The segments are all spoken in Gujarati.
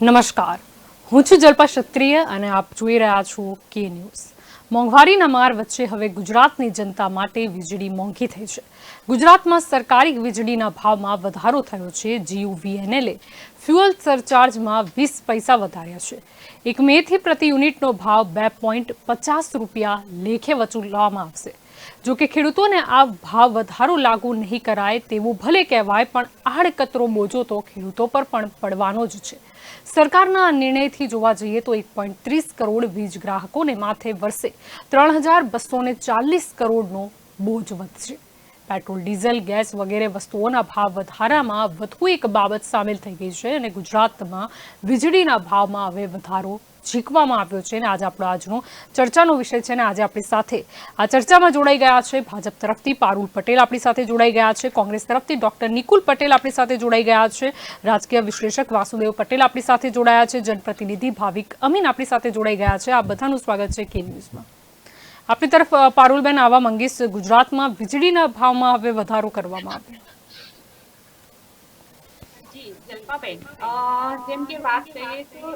નમસ્કાર, હું છું જલ્પા ક્ષત્રિય અને આપ જોઈ રહ્યા છો કે ન્યૂઝ। મોંઘવારીના માર વચ્ચે હવે ગુજરાતની જનતા માટે વીજળી મોંઘી થઈ છે। ગુજરાતમાં સરકારી વીજળીના ભાવમાં વધારો થયો છે। જીયુવીએનએલે ફ્યુઅલ સરચાર્જમાં 20 પૈસા વધાર્યા છે। 1 મેથી પ્રતિ યુનિટનો ભાવ 2.50 લેખે વસૂલવામાં આવશે। જો કે ખેડૂતોને આ ભાવ વધારો લાગુ નહીં કરાય તેવું ભલે કહેવાય, પણ આડકતરો બોજો તો ખેડૂતો પર પણ પડવાનો જ છે। સરકારના આ નિર્ણયથી જોવા જઈએ તો 1.30 કરોડ વીજ ગ્રાહકોને માથે વર્ષે 3,240 કરોડનો બોજ વધશે। પેટ્રોલ, ડીઝલ, ગેસ વગેરે વસ્તુઓના ભાવ વધારામાં વધુ એક બાબત સામેલ થઈ ગઈ છે અને ગુજરાતમાં વીજળીના ભાવમાં હવે વધારો ઝીકવામાં આવ્યો છે। અને આજે આપણો આજનો ચર્ચાનો વિષય છે અને આજે આપણી સાથે આ ચર્ચામાં જોડાઈ ગયા છે ભાજપ તરફથી પારુલ પટેલ આપણી સાથે જોડાઈ ગયા છે, કોંગ્રેસ તરફથી ડોક્ટર નિકુલ પટેલ આપણી સાથે જોડાઈ ગયા છે, રાજકીય વિશ્લેષક વાસુદેવ પટેલ આપણી સાથે જોડાયા છે, જનપ્રતિનિધિ ભાવિક અમીન આપણી સાથે જોડાઈ ગયા છે। આ બધાનું સ્વાગત છે કે ન્યૂઝમાં। આપણી તરફ પારુલબેન આવવા માંગીશ, ગુજરાતમાં વીજળીના ભાવમાં હવે વધારો કરવામાં આવ્યો। જી જલ્પાબેન, જેમ કે વાત કરીએ તો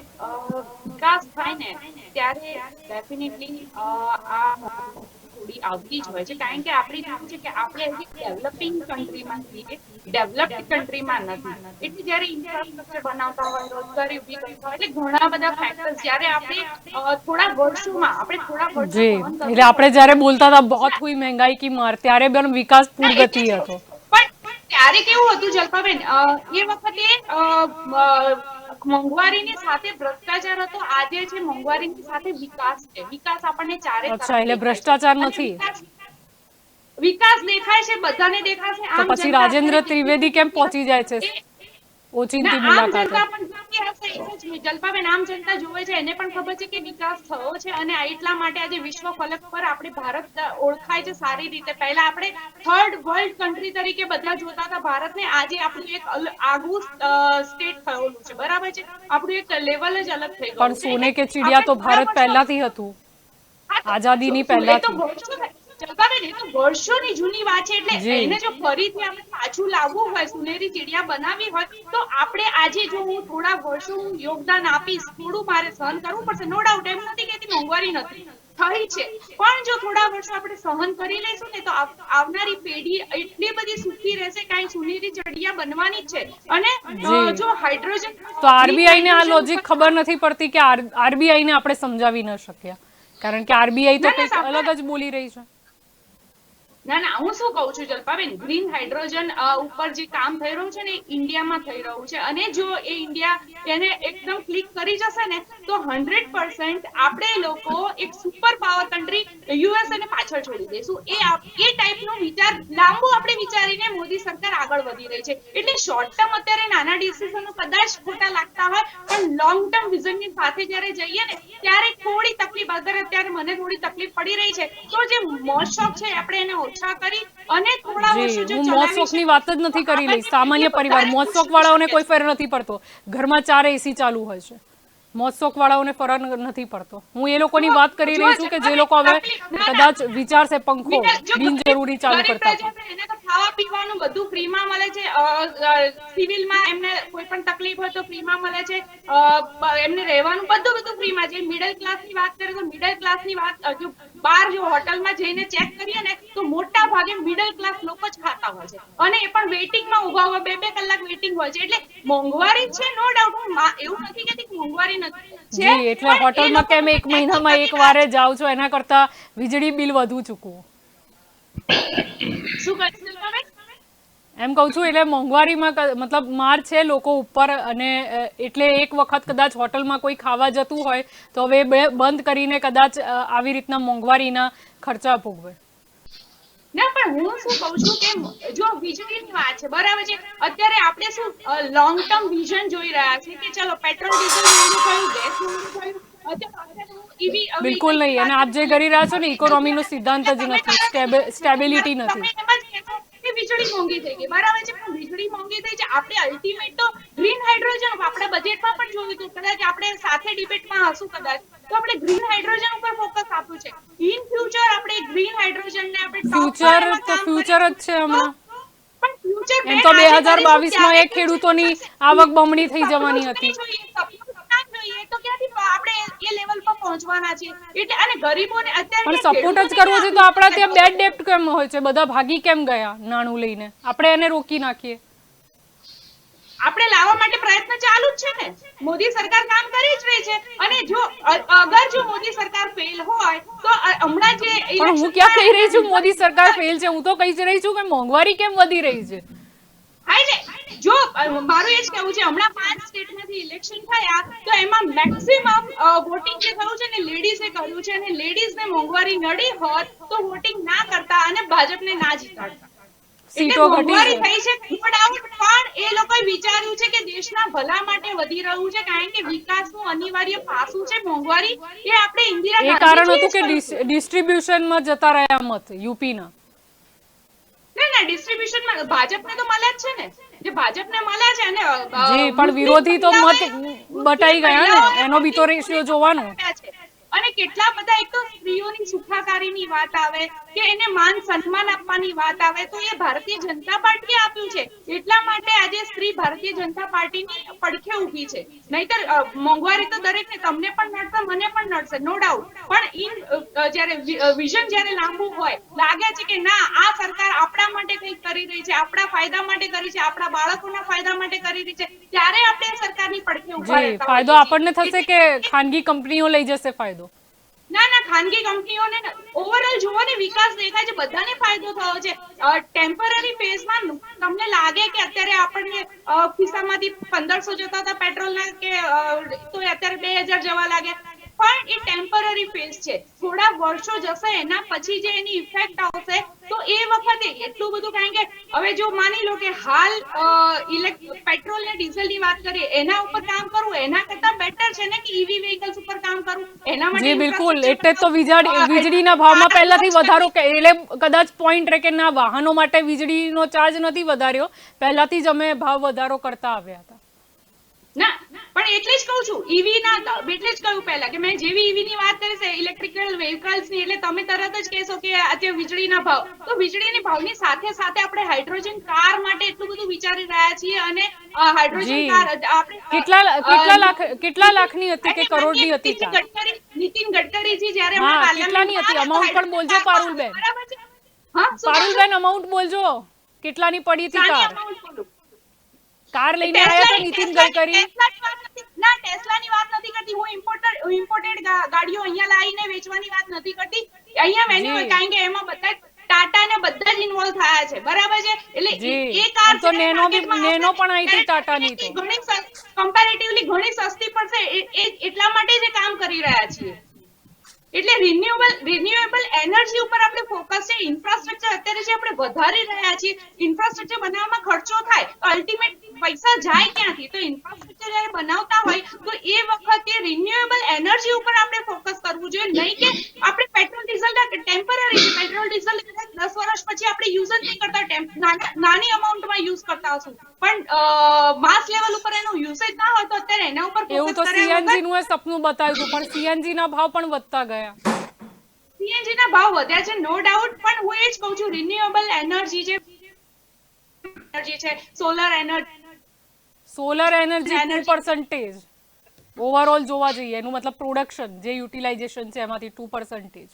વિકાસ થાય ને ત્યારે ડેફિનેટલી આ થોડી આવતી જ હોય છે, કારણ કે આપણે જોયું છે કે આપણે હજી ડેવલપિંગ કન્ટ્રીમાં છીએ, ડેવલપ્ડ કન્ટ્રીમાં નથી। એટલે જ્યારે ઇન્ફ્રાસ્ટ્રક્ચર બનાવતા હોય, રોજગારી ઊભી કરતા હોય, એટલે ઘણા બધા ફેક્ટર્સ જ્યારે આપણે થોડા વર્ષોમાં जी, એટલે આપણે જ્યારે બોલતા હતા बहुत हुई महंगाई की मार, ત્યારે પણ વિકાસ પૂરગતિ હતો। પણ ત્યારે કેવું હતું જલ્પાબેન, એ વખતે મોંઘવારીની સાથે ભ્રષ્ટાચાર હતો, આજે છે મોંઘવારીની સાથે વિકાસ છે। વિકાસ આપણને ચારે અચ્છા, તરફ એટલે દેખાય છે ભ્રષ્ટાચાર અને નથી વિકાસ દેખાય છે, બધાને દેખાશે। તો આમ પછી જનતા રાજેન્દ્ર અત્યારે ત્રિવેદી કેમ પહોંચી જાય છે ના, ઓચિંતી આમ મુલાકાતે? જનતા પણ જોતી હશે એ જ જલ્પાબેન, આમ જનતા જોવે છે, એને પણ ખબર છે કે વિકાસ થયો છે અને એટલા માટે આજે વિશ્વ ફલક પર આપણે ભારત ઓળખાય છે સારી રીતે। પહેલા આપણે થર્ડ વર્લ્ડ કન્ટ્રી તરીકે બધા જોતા હતા ભારતને, આજે આપણું એક આગવું સ્ટેટ થયેલું છે, બરાબર છે, આપણું એક લેવલ જ અલગ થઈ પણ ગયું છે। સોને એટલે કે ચિડિયા આપણે તો થોડા ભારત વર્ષો, પહેલાથી હતું, હા આઝાદીની તો એ તો પહેલાથી। જલ્પાબેન, એ તો વર્ષોની જૂની વાત છે। એટલે જી, એને જો ફરીથી આપણે પાછું લાવવું હોય, સુનેરી ચિડિયા બનાવવી હોય, તો આપણે આજે જો હું થોડા વર્ષો હું યોગદાન આપીશ, થોડું મારે સહન કરવું પડશે, નો ડાઉટ। એમ નથી કહેતી મોંઘવારી નથી થઈ છે, પણ જો થોડા વર્ષો આપણે સહન કરી લઈશું ને તો આવનારી પેઢી એટલી બધી સુખી રહેશે, કારણ સુનેરી ચડિયા બનવાની જ છે। અને જી। જો હાઇડ્રોજન, તો ગ્રીન આરબીઆઈને આ હાઇડ્રોજન લોજિક ઉપર ખબર નથી પડતી કે આરબીઆઈને આપણે સમજાવી ન શક્યા, કારણ કે આરબીઆઈ તો ના ના કંઈક સાંભળો અલગ ને, જ બોલી રહી છે। ના ના, હું શું કહું છું જલ્પાબેન, ગ્રીન હાઇડ્રોજન ઉપર જે કામ થઈ રહ્યું છે ને એ ઇન્ડિયામાં થઈ રહ્યું છે, અને જો એ ઇન્ડિયા એને એકદમ ક્લિક કરી જશે ને તો 100% આપણે લોકો એક સુપર પાવર કન્ટ્રી યુએસ ને પાછળ છોડી દઈશું। એ ટાઈપનો વિચાર લાંબુ આપણે વિચારીને મોદી સરકાર આગળ વધી રહી છે। એટલે શોર્ટ ટર્મ અત્યારે નાના ડિસિઝનો કદાચ ખોટા લાગતા હોય, પણ લોંગ ટર્મ વિઝનની સાથે જ્યારે જઈએ ને ત્યારે થોડી તકલીફ, અત્યારે મને થોડી તકલીફ પડી રહી છે, તો જે મોજ શોખ છે આપણે એને ઓછા કરી અને થોડા જી, વર્ષો જો હું મોજ ચલાવી શોખની વાત શકીએ જ નથી તો કરી રહી, આગળની સામાન્ય પેઢી પરિવાર વધારે મોજ ખુશ શોખ રહી વાળાઓને શકે કોઈ છે। ફેર નથી પડતો, ઘરમાં 4 એસી ચાલુ હોય છે, મોજ શોખ વાળાઓને ફરક નથી પડતો। હું એ લોકોની વાત કરી જો રહી છું કે જે લોકો હવે તકલીફ, ના ના, કદાચ વિચારશે પંખો જો બિનજરૂરી ચાલુ ગરીબ કરતા પ્રજા છે એને તો ખાવા પીવાનું બધું ફ્રીમાં મળે છે, સિવિલમાં એમને કોઈ પણ તકલીફ હોય તો ફ્રીમાં મળે છે, એમને રહેવાનું બધું ફ્રીમાં છે। મિડલ ક્લાસની વાત કરીએ તો મિડલ ક્લાસની વાત, જો બહાર જો હોટલમાં જઈને ચેક કરીએ ને તો મોટા ભાગે મિડલ ક્લાસ લોકો જ ખાતા હોય છે, અને એ પણ વેઇટિંગમાં ઉભા હોય, 2-2 કલાક વેઇટિંગ હોય છે। એટલે મોંઘવારી છે, નો ડાઉટ, હું એવું નથી કહેતી કે મોંઘવારી નથી છે, જી, એટલે પણ એ હોટલમાં કેમ લોકોનું એક પણ મહિનામાં એક ટેક્સ વારે જાવ છો, એના કરતા વીજળી બિલ વધુ ચૂકવો। શું કહ્યું તમે? એમ કહું છું, એટલે મોંઘવારીમાં મતલબ માર છે લોકો ઉપર, અને એટલે એક વખત કદાચ હોટલમાં કોઈ ખાવા જતું હોય તો હવે બંધ કરીને કદાચ આવી રીતના મોંઘવારીના ખર્ચા ભોગવે। ના, પણ હું શું કહું છું કે જો વીજળીની વાત છે, બરાબર છે, અત્યારે આપણે શું લોંગ ટર્મ વિઝન જોઈ રહ્યા છે કે ચલો પેટ્રોલ ડીઝલ મોંઘું થયું, ગેસ મોંઘું થયું, અત્યારે હું ઈવી બિલકુલ વ્હીકલ્સની નહીં, અને વાત આપ જે કરું, કરી રહ્યા છો ને ઇલેક્ટ્રિક ઇકોનોમીનો સિદ્ધાંત જ તમે નથી, કહો ને સ્ટેબિલિટી નથી। તમે એમ જ કહેશો કે વીજળી મોંઘી થઈ ગઈ, બરાબર છે, પણ વીજળી મોંઘી થઈ છે, આપણે અલ્ટિમેટ તો ગ્રીન હાઇડ્રોજન આપણે બજેટમાં પણ જોયું હતું, કદાચ આપણે સાથે ડિબેટમાં હશું કદાચ, તો આપણે ગ્રીન હાઇડ્રોજન ઉપર ફોકસ આપ્યું છે। ઇન ફ્યુચર આપણે ગ્રીન હાઇડ્રોજન ને આપણે ટોપ પર ફ્યુચર એમાં તો કામ ફ્યુચર જ કરીશું છે તો હમણાં। પણ ફ્યુચર એમ બેન તો આજે કરીશું 2022માં ત્યારે એ ફ્યુચર ખેડૂતોની થશે। આવક બમણી થઈ સપનું જવાની જ હતી। નહીં જોઈએ, સપનું જોઈએ તો ક્યાંથી આપણે એ લેવલ પર પહોંચવાના છીએ? એટલે અને ગરીબોને અત્યારે પણ સપોર્ટ જ કરવો છે તો આપણા ત્યાં બેડ ડેપ્ટ કેમ હોય છે? બધા ભાગી કેમ ગયા નાણું લઈને? આપણે એને રોકી નાખીએ. આપણે લાવવા માટે પ્રયત્ન ચાલુ જ છે ને. મોદી સરકાર કામ કરી જ રહી છે. અને જો અગર જો મોદી સરકાર ફેલ હોય તો હમણાં જે પણ હું ક્યાં કહી રહી છું મોદી સરકાર ફેલ છે? હું તો કહી જ રહી છું કે મોંઘવારી કેમ વધી રહી છે. જો મારું એ જ કહેવું છે, હમણાં 5 સ્ટેટમાંથી ઇલેક્શન થયા તો એમાં મેક્સિમમ વોટિંગ જે થયું છે ને લેડીઝે કર્યું છે, અને લેડીઝને મોંઘવારી નડી હોત તો વોટિંગ ના કરતા અને ભાજપને ના જીતાડતા. સીટો ઘટી મોંઘવારી છે. થઈ છે નો ડાઉટ, પણ એ લોકોએ વિચાર્યું છે કે દેશના ભલા માટે વધી રહ્યું છે, કારણ કે વિકાસનું અનિવાર્ય પાસું છે મોંઘવારી. એ આપણે ઇન્દિરા એ કારણ હતું ગાંધીજીએ કે ડિસ્ટ્રીબ્યુશનમાં જતા રહ્યા મત યુપીના. ના ડિસ્ટ્રીબ્યુશનમાં ભાજપને તો મળ્યા જ છે ને. જે ભાજપને મળ્યા છે અને જી, પણ વિરોધી તો મત બટાઈ ગયા ને, એનો બી તો રેશિયો જોવાનો. અને કેટલા બધા, એક તો સ્ત્રીઓની સુખાકારીની વાત આવે કે એને માન સન્માન આપવાની વાત આવે તો એ ભારતીય જનતા પાર્ટીએ આપ્યું છે. એટલા માટે આજે સ્ત્રી ભારતીય જનતા પાર્ટીની પડખે ઊભી છે. નહીતર મોંઘવારી તો દરેકને, તમને પણ નડશે, મને પણ નડશે, નો ડાઉટ. પણ જ્યારે વિઝન જ્યારે લાંબુ હોય, લાગે છે કે ના આ સરકાર આપણા માટે કંઈક કરી રહી છે, આપણા ફાયદા માટે કરી છે, આપણા બાળકોના ફાયદા માટે કરી રહી છે, ત્યારે આપણે સરકારની પડખે ઊભા જી, રહેતા ફાયદો હોઈએ આપણને છીએ. થશે કે ખાનગી કંપનીઓ લઈ જશે ફાયદો? ના ખાનગી કંપનીઓને ઓવરઓલ જોવો ને વિકાસ દેખાય છે, બધાને ફાયદો થયો છે. ટેમ્પરરી ફેઝમાં તમને લાગે કે અત્યારે આપણને ખિસ્સામાંથી 1500 જતા હતા પેટ્રોલના કે તો અત્યારે 2000 જવા લાગે, પણ એ ટેમ્પરરી ફેઝ છે. થોડા વર્ષો જશે એના પછી જે એની ઇફેક્ટ આવશે તો એ વખતે એટલું બધું, કારણ કે હવે જો માની લો કે હાલ પેટ્રોલ ને ડીઝલ ની વાત કરીએ, એના ઉપર કામ કરવું એના કરતા બેટર છે ને કે ઈવી વ્હીકલ્સ ઉપર કામ કરવું. એના માટે જી બિલકુલ, એટલે તો વીજળીના ભાવમાં પહેલાથી વધારો, એટલે કદાચ પોઈન્ટ રહે કે ના વાહનો માટે વીજળીનો ચાર્જ નથી વધાર્યો, પહેલાથી જ અમે ભાવ વધારો કરતા આવ્યા હતા. ના પણ એટલે જ કહું છું, ઈવી ના, એટલે જ કહ્યું પહેલા કે મેં જેવી ઈવી ની વાત કરી છે, ઇલેક્ટ્રિકલ વ્હીકલ્સ ની, એટલે તમે તરત જ કહેશો કે અત્યારે વીજળીના ભાવ, તો વીજળીની ભાવની સાથે સાથે આપણે હાઇડ્રોજન કાર માટે એટલું બધું વિચારી રહ્યા છીએ. અને હાઇડ્રોજન કાર આપણે કેટલા લાખની હતી કે કરોડની હતી કાર? નીતિન ગડકરીજી જ્યારે હા, કેટલાની હતી? અમાઉન્ટ પણ બોલજો પારુલબેન. પારુલબેન, અમાઉન્ટ બોલજો, કેટલાની પડી હતી કાર? કાર લઈને આયા તો નીતિન ગડકરી? ના, ટેસ્લાની વાત નથી કરતી હું. ઇમ્પોર્ટેડ ગાડીઓ અહીંયા લાવીને વેચવાની વાત નથી કરતી. અહીંયા મેન્યુઅલ, કારણ કે એમાં બધા ટાટા ને બધા જ ઇન્વોલ્વ થયા છે, બરાબર છે? એટલે એ કાર તો નેનો પણ આવી હતી ટાટાની તો. ઘણી કમ્પેરેટિવલી ઘણી સસ્તી પડશે, એટલા માટે જ કામ કરી રહ્યા છીએ. એટલે રિન્યુએબલ એનર્જી ઉપર આપણે ફોકસ છે. ઇન્ફ્રાસ્ટ્રક્ચર અત્યારે જે આપણે વધારી રહ્યા છીએ, ઇન્ફ્રાસ્ટ્રક્ચર બનાવવામાં ખર્ચો થાય, અલ્ટિમેટ પૈસા જાય ક્યાંથી? તો ઇન્ફ્રાસ્ટ્રક્ચર જ્યારે બનાવતા હોય તો એ વખતે રિન્યુએબલ એનર્જી ઉપર આપણે ફોકસ કરવું જોઈએ, નહીં કે આપણે પેટ્રોલ ડીઝલ ટેમ્પરરી છે. પેટ્રોલ ડીઝલ 10 વર્ષ પછી આપણે યુઝ જ નહીં કરતા, નાની અમાઉન્ટમાં યુઝ કરતા હશું, પણ માસ લેવલ ઉપર એનો યુસેજ ના હોય તો અત્યારે એના ઉપર એવું તો સીએનજી નું સપનું બતાવ્યું, પણ સીએનજી ના ભાવ પણ વધતા ગયા. સીએનજી ના ભાવ વધ્યા છે, નો ડાઉટ, પણ હું એ જ કહું છું, રિન્યુએબલ એનર્જી જે એનર્જી છે, સોલર એનર્જી 2% ઓવરઓલ જોવા જઈએ, એનું મતલબ પ્રોડક્શન જે યુટિલાઇઝેશન છે એમાંથી 2%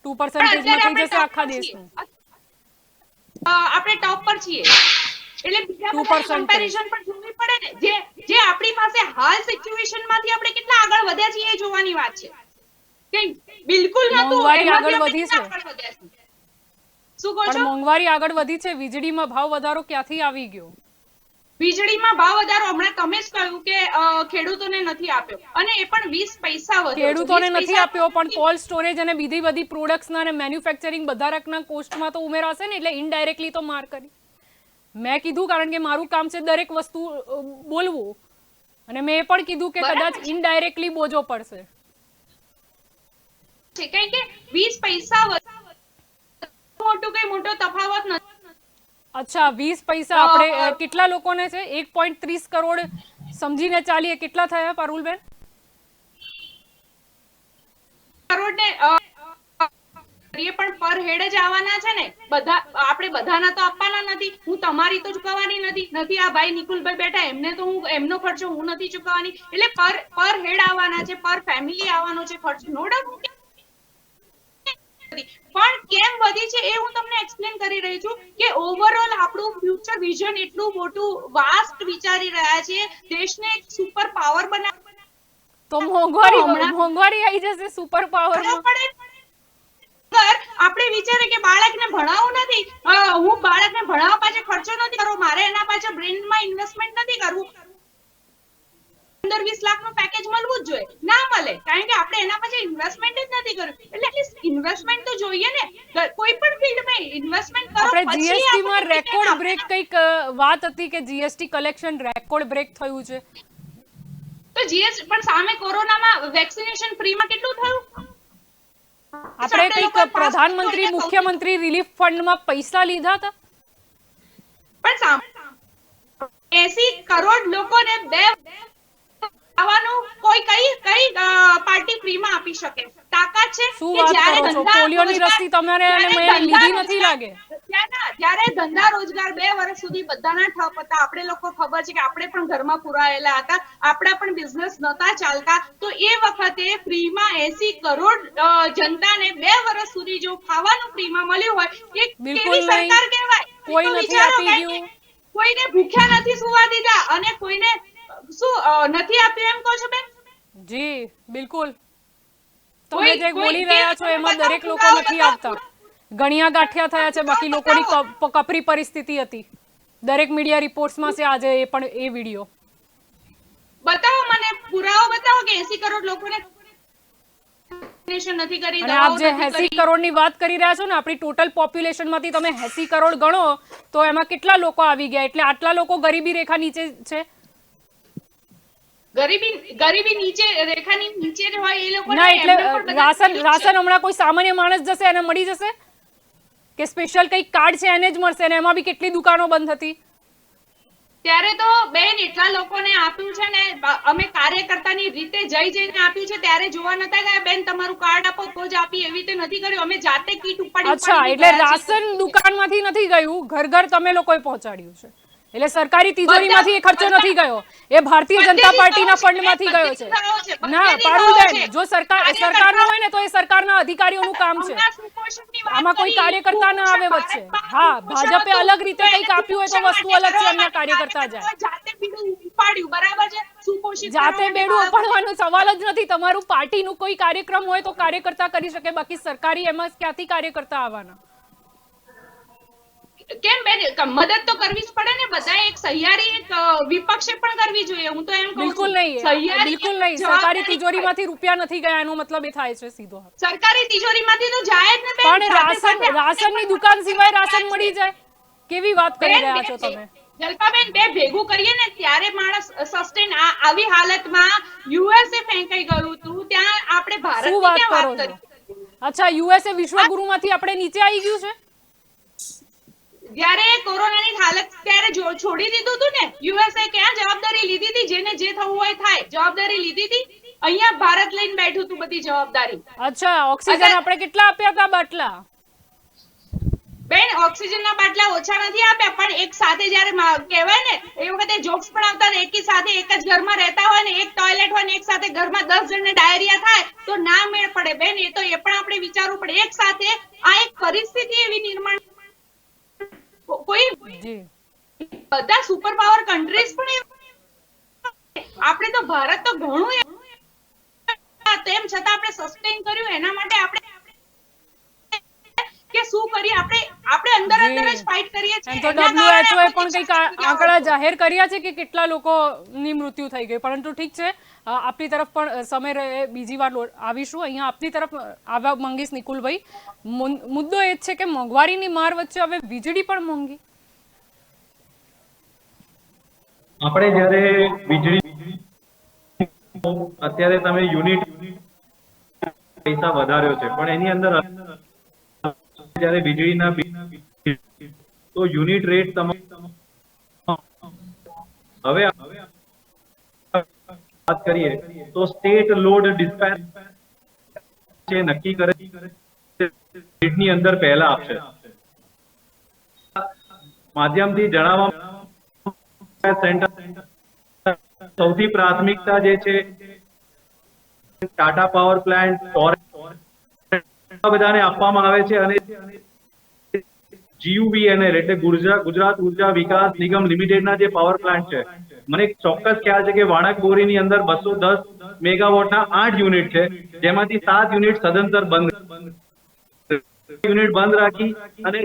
2% માં થઈ જશે આખા દેશનું. આપણે ટોપ પર છીએ, એટલે બીજા બધા કમ્પેરિઝન પણ જોવી પડે ને. જે આપણી પાસે હાલ સિચ્યુએશન માંથી આપણે કેટલા આગળ વધ્યા છીએ એ જોવાની વાત છે. કે બિલકુલ નતું, મોંઘવારી આગળ વધી છે. શું કહો છો? પણ મોંઘવારી આગળ વધી છે, વીજળીમાં ભાવ વધારો ક્યાંથી આવી ગયો? વીજળીમાં ભાવ વધારો હમણાં તમે જ કહ્યું કે ખેડૂતોને નથી આપ્યો, અને એ પણ 20 પૈસા વધ્યો. ખેડૂતોને નથી આપ્યો, પણ કોલ્ડ સ્ટોરેજ અને બીજી બધી પ્રોડક્ટ્સના અને મેન્યુફેક્ચરિંગ બધાના કોસ્ટમાં તો ઉમેરાશે ને, એટલે ઇનડાયરેક્ટલી તો માર કરી. મેં કીધું કારણ કે મારું કામ છે દરેક વસ્તુ બોલવું, અને મેં એ પણ કીધું કે કદાચ ઇનડાયરેક્ટલી બોજો પડશે. કારણ કે 20 પૈસા મોટો તફાવત નથી. અચ્છા, 20 પૈસા આપણે કેટલા લોકોને છે? 1.30 કરોડ સમજીને ચાલીએ, કેટલા થયા પારુલબેન? કરોડ ને કરીએ પણ પર હેડ જ આવવાના છે ને, બધા આપણે બધાના તો આપવાના નથી, હું તમારી તો ચૂકવવાની નથી આ ભાઈ નિકુલભાઈ બેઠા એમને તો હું એમનો ખર્ચો હું નથી ચૂકવવાની, એટલે પર હેડ આવવાના છે, પર ફેમિલી આવવાનો છે ખર્ચો, નો ડાઉટ. પણ કેમ વધી છે એ હું તમને એક્સપ્લેન કરી રહી છું કે ઓવરઓલ આપણું ફ્યુચર વિઝન એટલું મોટું વાસ્ટ વિચારી રહ્યા છે, દેશને એક સુપર પાવર બનાવવા, તો મોંઘવારી આવી જશે સુપર પાવરમાં. આપણે વિચારે કે બાળકને ભણાવવું નથી, હું બાળકને ભણાવવા પાછળ ખર્ચો નથી કરવો, મારે એના પાછળ બ્રેન્ડમાં ઇન્વેસ્ટમેન્ટ નથી કરવું, 15-20 લાખનું પેકેજ મળવું જ જોઈએ, ના મળે, કારણ કે આપણે એના પાછળ ઇન્વેસ્ટમેન્ટ જ નથી કર્યું. એટલે એટલીસ્ટ ઇન્વેસ્ટમેન્ટ તો જોઈએ ને, કોઈ પણ ફિલ્ડમાં ઇન્વેસ્ટમેન્ટ કરો. આપણે જીએસટી માં રેકોર્ડ બ્રેક કઈક વાત હતી કે જીએસટી કલેક્શન રેકોર્ડ બ્રેક થયું છે, તો જીએસટી પણ સામે કોરોનામાં વેક્સિનેશન ફ્રીમાં કેટલું થયું? આપણે કઈક પ્રધાનમંત્રી મુખ્યમંત્રી રિલીફ ફંડમાં પૈસા લીધા હતા, પણ 80 કરોડ લોકોને બે આવવાનું કોઈ કઈ પાર્ટી ફ્રીમાં આપી શકે? તાકાત છે શું કે વાત જ્યારે કરો છો? ધંધા પોલિયોની રસી તમારે લીધી નથી લાગે? જ્યારે ધંધા રોજગાર 2 વર્ષ સુધી બધાના ઠપ હતા, આપણે લોકો ખબર છે કે આપણે પણ ઘરમાં પુરાયેલા હતા, આપણા પણ બિઝનેસ નતા ચાલતા, તો એ વખતે ફ્રીમાં 80 કરોડ જનતાને 2 વર્ષ સુધી જો ખાવાનું ફ્રીમાં મળ્યું હોય, એ કેવી સરકાર કહેવાય? કોઈ નથી આપી ગયું, કોઈને ભૂખ્યા નથી સુવા દીધા અને કોઈને શું નથી આપ્યું એમ કહો છો બેન? જી બિલકુલ, તમે જે બોલી રહ્યા છો એમાં દરેક લોકો નથી આવતા, ગણિયા ગાંઠિયા થયા છે, બાકી લોકોની કપરી પરિસ્થિતિ હતી, દરેક મીડિયા રિપોર્ટ્સમાં છે આજે એ પણ એ વિડિયો બતાવો, મને પુરાવો બતાવો કે 80 કરોડ લોકોને નથી કરી. અને આપ જે 80 કરોડની વાત કરી રહ્યા છો ને, આપણી ટોટલ પોપ્યુલેશનમાંથી તમે 80 કરોડ ગણો તો એમાં કેટલા લોકો આવી ગયા? એટલે આટલા લોકો ગરીબી રેખા નીચે છે. ગરીબી નીચે રેખાની નીચે હોય એ લોકો ના, એટલે રાશન હમણાં કોઈ સામાન્ય માણસ જશે એને મળી જશે કે સ્પેશિયલ કઈ કાર્ડ છે એને જ મળશે? અને એમાં બી કેટલી દુકાનો બંધ હતી ત્યારે તો બેન એટલા લોકોને આપ્યું છે ને, અમે કાર્યકર્તાની રીતે જઈને આપ્યું છે, ત્યારે જોવા નતા ગયા બેન તમારું કાર્ડ આપો તો જ આપી, એવી રીતે નથી કર્યું, અમે જાતે કીટ ઉપાડી. અચ્છા, એટલે રાશન દુકાનમાંથી નથી ગયું, ઘર ઘર તમે લોકોએ પહોંચાડ્યું છે, એટલે સરકારી તિજોરીમાંથી એ ખર્ચો નથી ગયો, એ ભારતીય જનતા પાર્ટીના ફંડમાંથી ગયો છે. ના પારુલબેન, જો સરકારનો હોય ને તો એ સરકારના અધિકારીઓનું કામ છે, આમાં કોઈ કાર્યકર્તા ના આવે વચ્ચે. હા, ભાજપે અલગ રીતે કંઈક આપ્યું હોય તો વસ્તુ અલગ છે, એમના કાર્યકર્તા જાય. જાતે બેડું ઉપાડવાનો સવાલ જ નથી, તમારું પાર્ટીનું કોઈ કાર્યક્રમ હોય તો કાર્યકર્તા કરી શકે, બાકી સરકારી એમાં ક્યાંથી કાર્યકર્તા આવવાના? કેમ બેન, મદદ તો કરવી જ પડે ને, બધા એક સહિયારી એક વિપક્ષે પણ કરવી જોઈએ, હું તો એમ કહું છું. બિલકુલ નહીં, સરકારી તિજોરીમાંથી રૂપિયા નથી ગયા, એનો મતલબ એ થાય છે સીધો. સરકારી તિજોરીમાંથી તો જાય જ ને બેન, પણ રાશનની દુકાન સિવાય રાશન મળી જાય, કેવી વાત કરી રહ્યા છો તમે? જલ્પાબેન, બે ભેગું કરીએ ને ત્યારે માણસ સસ્ટેન. આવી હાલતમાં યુએસએ ફેંકાઈ ગયું હતું, ત્યાં આપણે ભારતની ક્યાં વાત કરી? અચ્છા, યુએસએ વિશ્વગુરુમાંથી આપણે નીચે આવી ગયું છે. જ્યારે કોરોનાની હાલત ત્યારે છોડી દીધું હતું ને, યુએસએ ક્યાં જવાબદારી લીધી હતી? જેને જે થવું હોય થાય, જવાબદારી લીધી હતી. અહીંયા ભારત લઈને બેઠું હતું બધી જવાબદારી. અચ્છા, ઓક્સિજન આપણે કેટલા આપ્યા હતા બાટલા? બેન, ઓક્સિજનના બાટલા ઓછા નથી આપ્યા, પણ એક સાથે જ્યારે કહેવાય ને એ વખતે જોક્સ પણ આવતા ને, એકી સાથે એક જ ઘરમાં રહેતા હોય ને, એક ટોયલેટ હોય ને, એક સાથે ઘરમાં 10 જણને ડાયરિયા થાય તો ના મેળ પડે બેન. એ તો એ પણ આપણે વિચારવું પડે. એક સાથે આ એક પરિસ્થિતિ એવી નિર્માણ, કોઈ બધા સુપર પાવર કન્ટ્રીઝ પણ આપણે તો ભારત તો ઘણું તેમ છતાં આપણે સસ્ટેન કર્યું, એના માટે આપણે કે શું કરીએ, આપણે અંદર જ ફાઇટ કરીએ છીએ. તો WHO એ પણ કંઈક આંકડા જાહેર કર્યા છે કે કેટલા લોકોની મૃત્યુ થઈ ગઈ, પરંતુ ઠીક છે, આપની તરફ પણ સમય રહે બીજી વાર આવીશું. અહીંયા આપની તરફ આવવા માંગીશ નિકુલભાઈ. મુદ્દો એ જ છે કે મોંઘવારીની માર વચ્ચે હવે વીજળી પણ મોંઘી. આપણે જ્યારે વીજળી અત્યારે તમે યુનિટ પૈસા વધાર્યો છે, પણ એની અંદર જ્યારે વીજળીના તો યુનિટ રેટ હવે વાત કરીએ તો સ્ટેટ લોડ ડિસ્પેચ નક્કી કરે ની અંદર પહેલા આપશે. માધ્યમથી જણાવવા સેન્ટર સૌથી પ્રાથમિકતા જે છે ટાટા પાવર પ્લાન્ટ બધાને આપવામાં આવે છે અને GUVNL એટલે ગુજરાત ઉર્જા વિકાસ નિગમ લિમિટેડના જે પાવર પ્લાન્ટ છે, મને એક ચોક્કસ ખ્યાલ છે કે વાણક બોરીની અંદર 210 મેગાવોટના 8 યુનિટ છે, જેમાંથી 7 યુનિટ સદંતર બંધ રાખી અને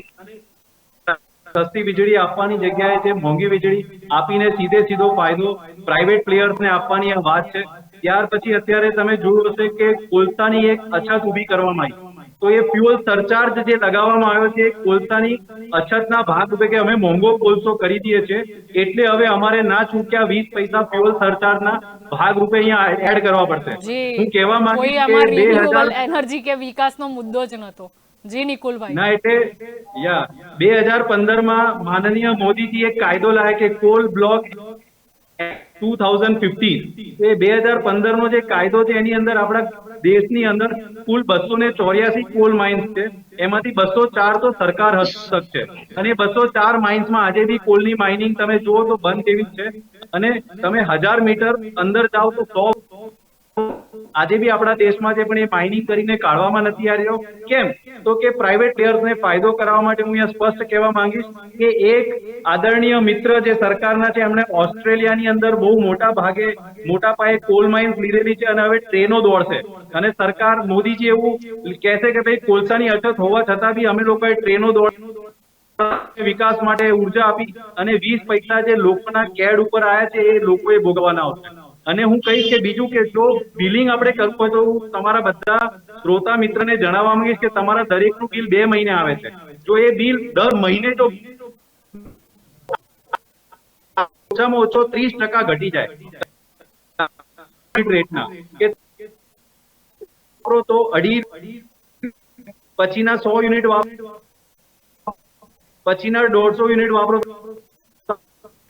સસ્તી વીજળી આપવાની જગ્યાએ જે મોંઘી વીજળી આપીને સીધો ફાયદો પ્રાઇવેટ પ્લેયર્સને આપવાની આ વાત છે. ત્યાર પછી અત્યારે તમે જોયું હશે કે કોલસાની એક અછત ઊભી કરવામાં આવી, તો એ ફ્યુઅલ સરચાર્જ જે લગાવવામાં આવ્યો છે કોલસાની અછતના ભાગરૂપે કે અમે મોંઘો કોલસો કરી દઈએ છીએ એટલે હવે અમારે ના ચૂક્યા 20 પૈસા ફ્યુઅલ સરચાર્જના ભાગરૂપે અહીંયા એડ કરવા પડશે. હું કહેવા માંગુ કોઈ છું આમાં કે રિન્યુએબલ એનર્જી કે વિકાસનો મુદ્દો જ નહોતો. જી નિકુલભાઈ. ના એટલે 2015 માનનીય મોદીજી એક કાયદો લાવ્યા કે કોલ બ્લોક 2015 એ 2015 નો જે કાયદો છે એની અંદર આપણા દેશની અંદર કુલ 284 કોલ માઇન્સ છે, એમાંથી 204 તો સરકાર હસ્તક છે અને 204 માઇન્સમાં આજે બી કોલની માઇનિંગ તમે જુઓ તો બંધ એવી જ છે અને તમે 1000 મીટર અંદર જાઓ તો 100 આજે બી આપણા દેશમાં છે પણ એ માઇનિંગ કરીને કાઢવામાં નથી આવી રહ્યો. કેમ? તો કે પ્રાઇવેટ પ્લેયર્સને ફાયદો કરાવવા માટે હું અહીંયા સ્પષ્ટ કહેવા માંગીશ કે એક આદરણીય મિત્ર જે સરકારના છે એમણે ઓસ્ટ્રેલિયાની અંદર બહુ મોટા પાયે કોલ માઇન્સ લીધેલી છે અને હવે ટ્રેનો દોડશે અને સરકાર મોદીજી એવું કહેશે કે ભાઈ કોલસાની અછત હોવા છતાં બી અમે લોકોએ ટ્રેનો વિકાસ માટે ઉર્જા આપી અને 20 પૈસા જે લોકોના કેડ ઉપર આવ્યા છે એ લોકોએ ભોગવવાના આવશે. અને હું કહીશ કે બીજું કે જો બિલિંગ આપણે કરવું હોય તો હું તમારા બધા શ્રોતા મિત્રને જણાવવા માંગીશ કે તમારા દરેકનું બિલ 2 મહિને આવે છે. જો એ બિલ દર મહિને જો ઓછામાં ઓછો 30% ઘટી જાય રેટના કે તો 2.5 પછીના 100 યુનિટ વાપરો, પછીના 150 યુનિટ વાપરો,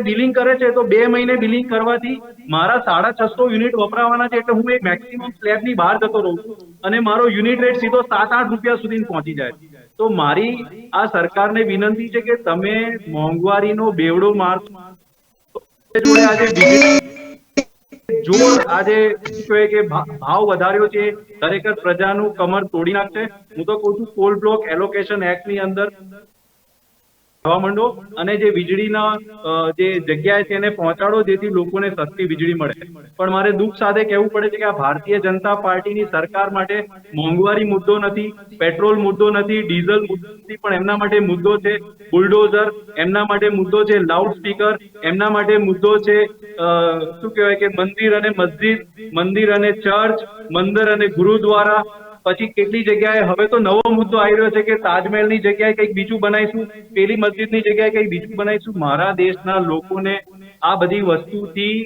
બિલિંગ કરે છે તો 2 મહિને બિલિંગ કરવાથી મારા 650 યુનિટ વપરાવાના છે એટલે હું એક મેક્સિમમ સ્લેબની બહાર જતો રહું છું અને મારો યુનિટ રેટ સીધો 7-8 રૂપિયા સુધી પહોંચી જાય. તો મારી આ સરકારને વિનંતી છે કે તમે મોંઘવારીનો બેવડો મારશો જોડે આજે આજે કહેવાય કે ભાવ વધાર્યો છે ખરેખર પ્રજાનું કમર તોડી નાખશે. હું તો કહું છું કોલ બ્લોક એલોકેશન એક્ટ ની અંદર થવા માંડો અને જે વીજળીના જે જગ્યાએ છે એને પહોંચાડો જેથી લોકોને સસ્તી વીજળી મળે. પણ મારે દુઃખ સાથે કહેવું પડે છે કે આ ભારતીય જનતા પાર્ટીની સરકાર માટે મોંઘવારી મુદ્દો નથી, પેટ્રોલ મુદ્દો નથી, ડીઝલ મુદ્દો નથી, પણ એમના માટે મુદ્દો છે બુલડોઝર, એમના માટે મુદ્દો છે લાઉડ સ્પીકર, એમના માટે મુદ્દો છે શું કહેવાય કે મંદિર અને મસ્જિદ, મંદિર અને ચર્ચ, મંદિર અને ગુરુદ્વારા. પછી કેટલી જગ્યાએ હવે તો નવો મુદ્દો આવી રહ્યો છે કે તાજમહેલની જગ્યાએ કંઈક બીજું બનાવીશું, પેલી મસ્જિદની જગ્યાએ કંઈક બીજું બનાવીશું. મારા દેશના લોકોને આ બધી વસ્તુથી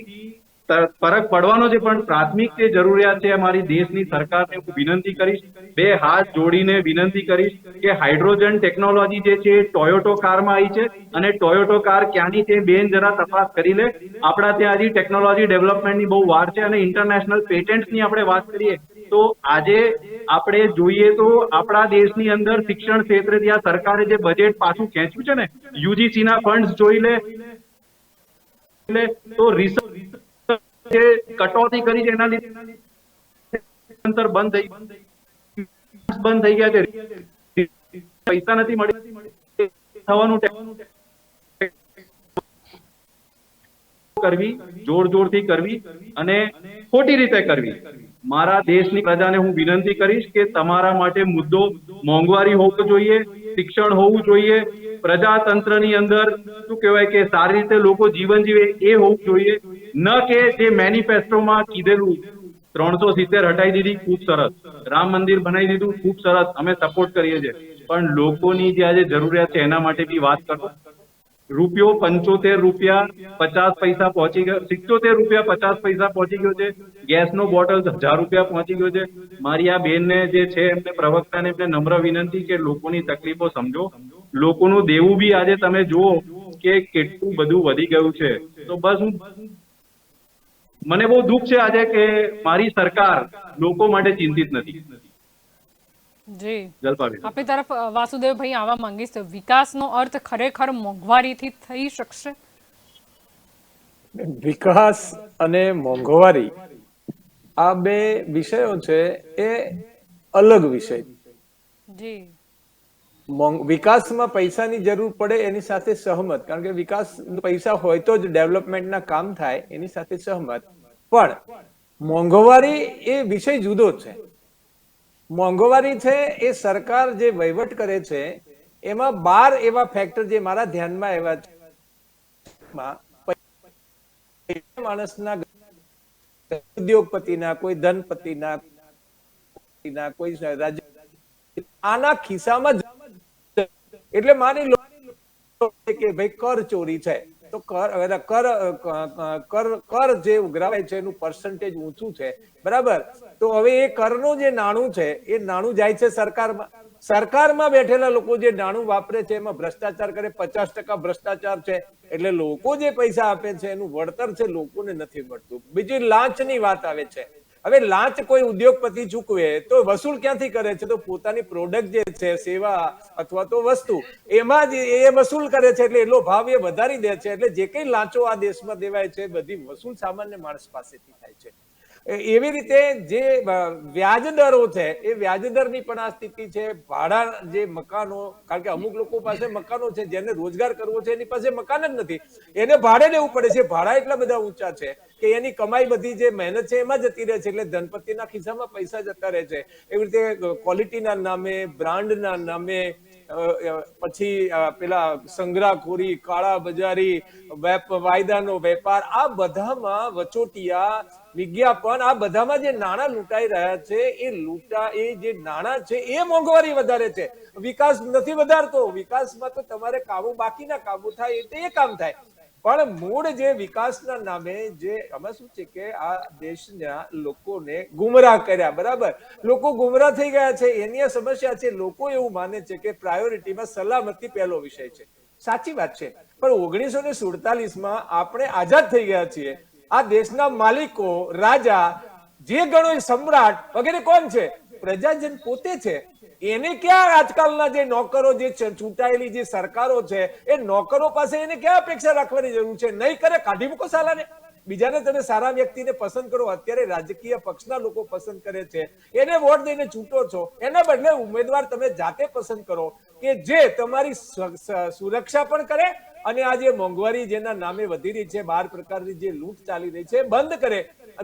ફરક પડવાનો છે પણ પ્રાથમિક જે જરૂરિયાત છે અમારી દેશની સરકારને હું વિનંતી કરીશ, 2 હાથ જોડીને વિનંતી કરીશ કે હાઇડ્રોજન ટેકનોલોજી જે છે ટોયોટો કારમાં આવી છે અને ટોયોટો કાર ક્યાંની છે બેન જરા તપાસ કરી લે. આપણા ત્યાં હજી ટેકનોલોજી ડેવલપમેન્ટની બહુ વાર છે અને ઇન્ટરનેશનલ પેટન્ટ્સની આપણે વાત કરીએ તો આજે આપણે જોઈએ તો આપણા દેશની અંદર શિક્ષણ ક્ષેત્રે આ સરકારે જે બજેટ પાછું ખેંચ્યું છે ને યુજીસી ના ફંડ્સ જોઈ લે તો રિસર્ચ જે કટોતી કરી છે એના લીધે બંધ થઈ ગયા છે, પૈસા નથી મળી થવાનું કરવી જોરથી કરવી અને ખોટી રીતે કરવી. મારા દેશની પ્રજાને હું વિનંતી કરીશ કે તમારા માટે મુદ્દો મોંઘવારી હોવો જોઈએ, શિક્ષણ હોવું જોઈએ, પ્રજાતંત્રની અંદર શું કહેવાય કે સારી રીતે લોકો જીવન જીવે એ હોવું જોઈએ, ન કે જે મેનિફેસ્ટોમાં કીધેલું 370 હટાવી દીધી ખૂબ સરસ, રામ મંદિર બનાવી દીધું ખૂબ સરસ, અમે સપોર્ટ કરીએ છીએ, પણ લોકોની જે આજે જરૂરિયાત છે એના માટે બી વાત કરો. રૂપિયો 75 રૂપિયા 50 પૈસા પહોંચી ગયો, 77 રૂપિયા 50 પૈસા પહોંચી ગયો છે, ગેસનો બોટલ 1000 રૂપિયા પહોંચી ગયો છે. મારી આ બેનને જે છે એમને પ્રવક્તાને એમને નમ્ર વિનંતી કે લોકોની તકલીફો સમજો, લોકોનું દેવું બી આજે તમે જુઓ કે કેટલું બધું વધી ગયું છે. તો બસ મને બહુ દુઃખ છે આજે કે મારી સરકાર લોકો માટે ચિંતિત નથી. જી જલપાબેન. આપણી તરફ વાસુદેવભાઈ આવવા માંગીશ. વિકાસનો અર્થ ખરેખર મોંઘવારીથી થઈ શકશે? વિકાસ અને મોંઘવારી આ બે વિષયો છે એ અલગ વિષય. જી વિકાસમાં પૈસાની જરૂર પડે એની સાથે સહમત, કારણ કે વિકાસ પૈસા હોય તો જ ડેવલપમેન્ટના કામ થાય, એની સાથે સહમત. પણ મોંઘવારી એ વિષય જુદો છે. મોંઘવારી છે એ સરકાર જે વહીવટ કરે છે એમાં 12 એવા ફેક્ટર જે મારા ધ્યાનમાં આવ્યા છે. માણસના ઉદ્યોગપતિના, કોઈ ધનપતિના, કોઈ રાજ્ય આના ખિસ્સામાં એટલે માની લો કે ભાઈ કર ચોરી છે તો કર જે ઉઘરાવાય છે એનું પર્સન્ટેજ ઊંચું છે, બરાબર? તો હવે એ કરનું જે નાણું છે એ નાણું જાય છે સરકારમાં. સરકારમાં બેઠેલા લોકો જે નાણું વાપરે છે એમાં ભ્રષ્ટાચાર કરે, 50% ભ્રષ્ટાચાર છે. એટલે લોકો જે પૈસા આપે છે એનું વળતર છે લોકોને નથી મળતું. બીજી લાંચની વાત આવે છે. હવે લાંચ કોઈ ઉદ્યોગપતિ ચૂકવે તો વસૂલ ક્યાંથી કરે છે? તો પોતાની પ્રોડક્ટ જે છે, સેવા અથવા તો વસ્તુ, એમાં જ એ વસૂલ કરે છે. એટલે એટલો ભાવ એ વધારી દે છે. એટલે જે કઈ લાંચો આ દેશમાં દેવાય છે બધી વસૂલ સામાન્ય માણસ પાસેથી થાય છે. એવી રીતે જે વ્યાજ દરો છે એ વ્યાજ દરની પણ આ સ્થિતિ છે. ભાડા જે મકાનો, કારણ કે અમુક લોકો પાસે મકાનો છે, જેને રોજગાર કરવો છે એની પાસે મકાન જ નથી, એને ભાડે લેવું પડે છે. ભાડા એટલા બધા ઊંચા છે કે એની કમાઈ બધી જે મહેનત છે એમાં જતી રહે છે. એટલે ધનપતિના ખિસ્સામાં પૈસા જતા રહે છે. એવી રીતે ક્વોલિટીના નામે, બ્રાન્ડના નામે, પછી પેલા સંગ્રહખોરી, કાળા બજારી, વાયદાનો વેપાર, આ બધામાં વચોટિયા, વિજ્ઞાપન, આ બધામાં જે નાણાં લૂંટાઈ રહ્યા છે એ જે નાણાં છે એ મોંઘવારી વધારે છે. વિકાસ નથી વધારતો. વિકાસમાં તો તમારે કાબુ, બાકીના કાબુ થાય એટલે એ કામ થાય. પણ મૂળ જે વિકાસના નામે જે આમાં શું છે કે આ દેશના લોકોને ગુમરાહ કર્યા, બરાબર? લોકો ગુમરાહ થઈ ગયા છે, એની આ સમસ્યા છે. લોકો એવું માને છે કે પ્રાયોરિટીમાં સલામતી પહેલો વિષય છે. સાચી વાત છે, પણ 1947માં આપણે આઝાદ થઈ ગયા છીએ. આ દેશના માલિકો, રાજા, જે ગણો સમ્રાટ વગેરે કોણ છે? પ્રજાજન પોતે છે. એને ક્યાં આજકાલના જે નોકરો, જે ચૂંટાયેલી જે સરકારો છે એ નોકરો પાસે એને ક્યાં અપેક્ષા રાખવાની જરૂર છે? નહીં કરે, કાઢી મૂકો સાલાને. બીજાને તમે સારા વ્યક્તિને પસંદ કરો. અત્યારે રાજકીય પક્ષના લોકો પસંદ કરે છે, એને વોટ દઈને ચૂંટો છો. એના બદલે ઉમેદવાર તમે જાતે પસંદ કરો કે જે તમારી સુરક્ષા પણ કરે અને આ જે મોંઘવારી જેના નામે વધી રહી છે, 12 પ્રકારની જે લૂંટ ચાલી રહી છે બંધ કરે.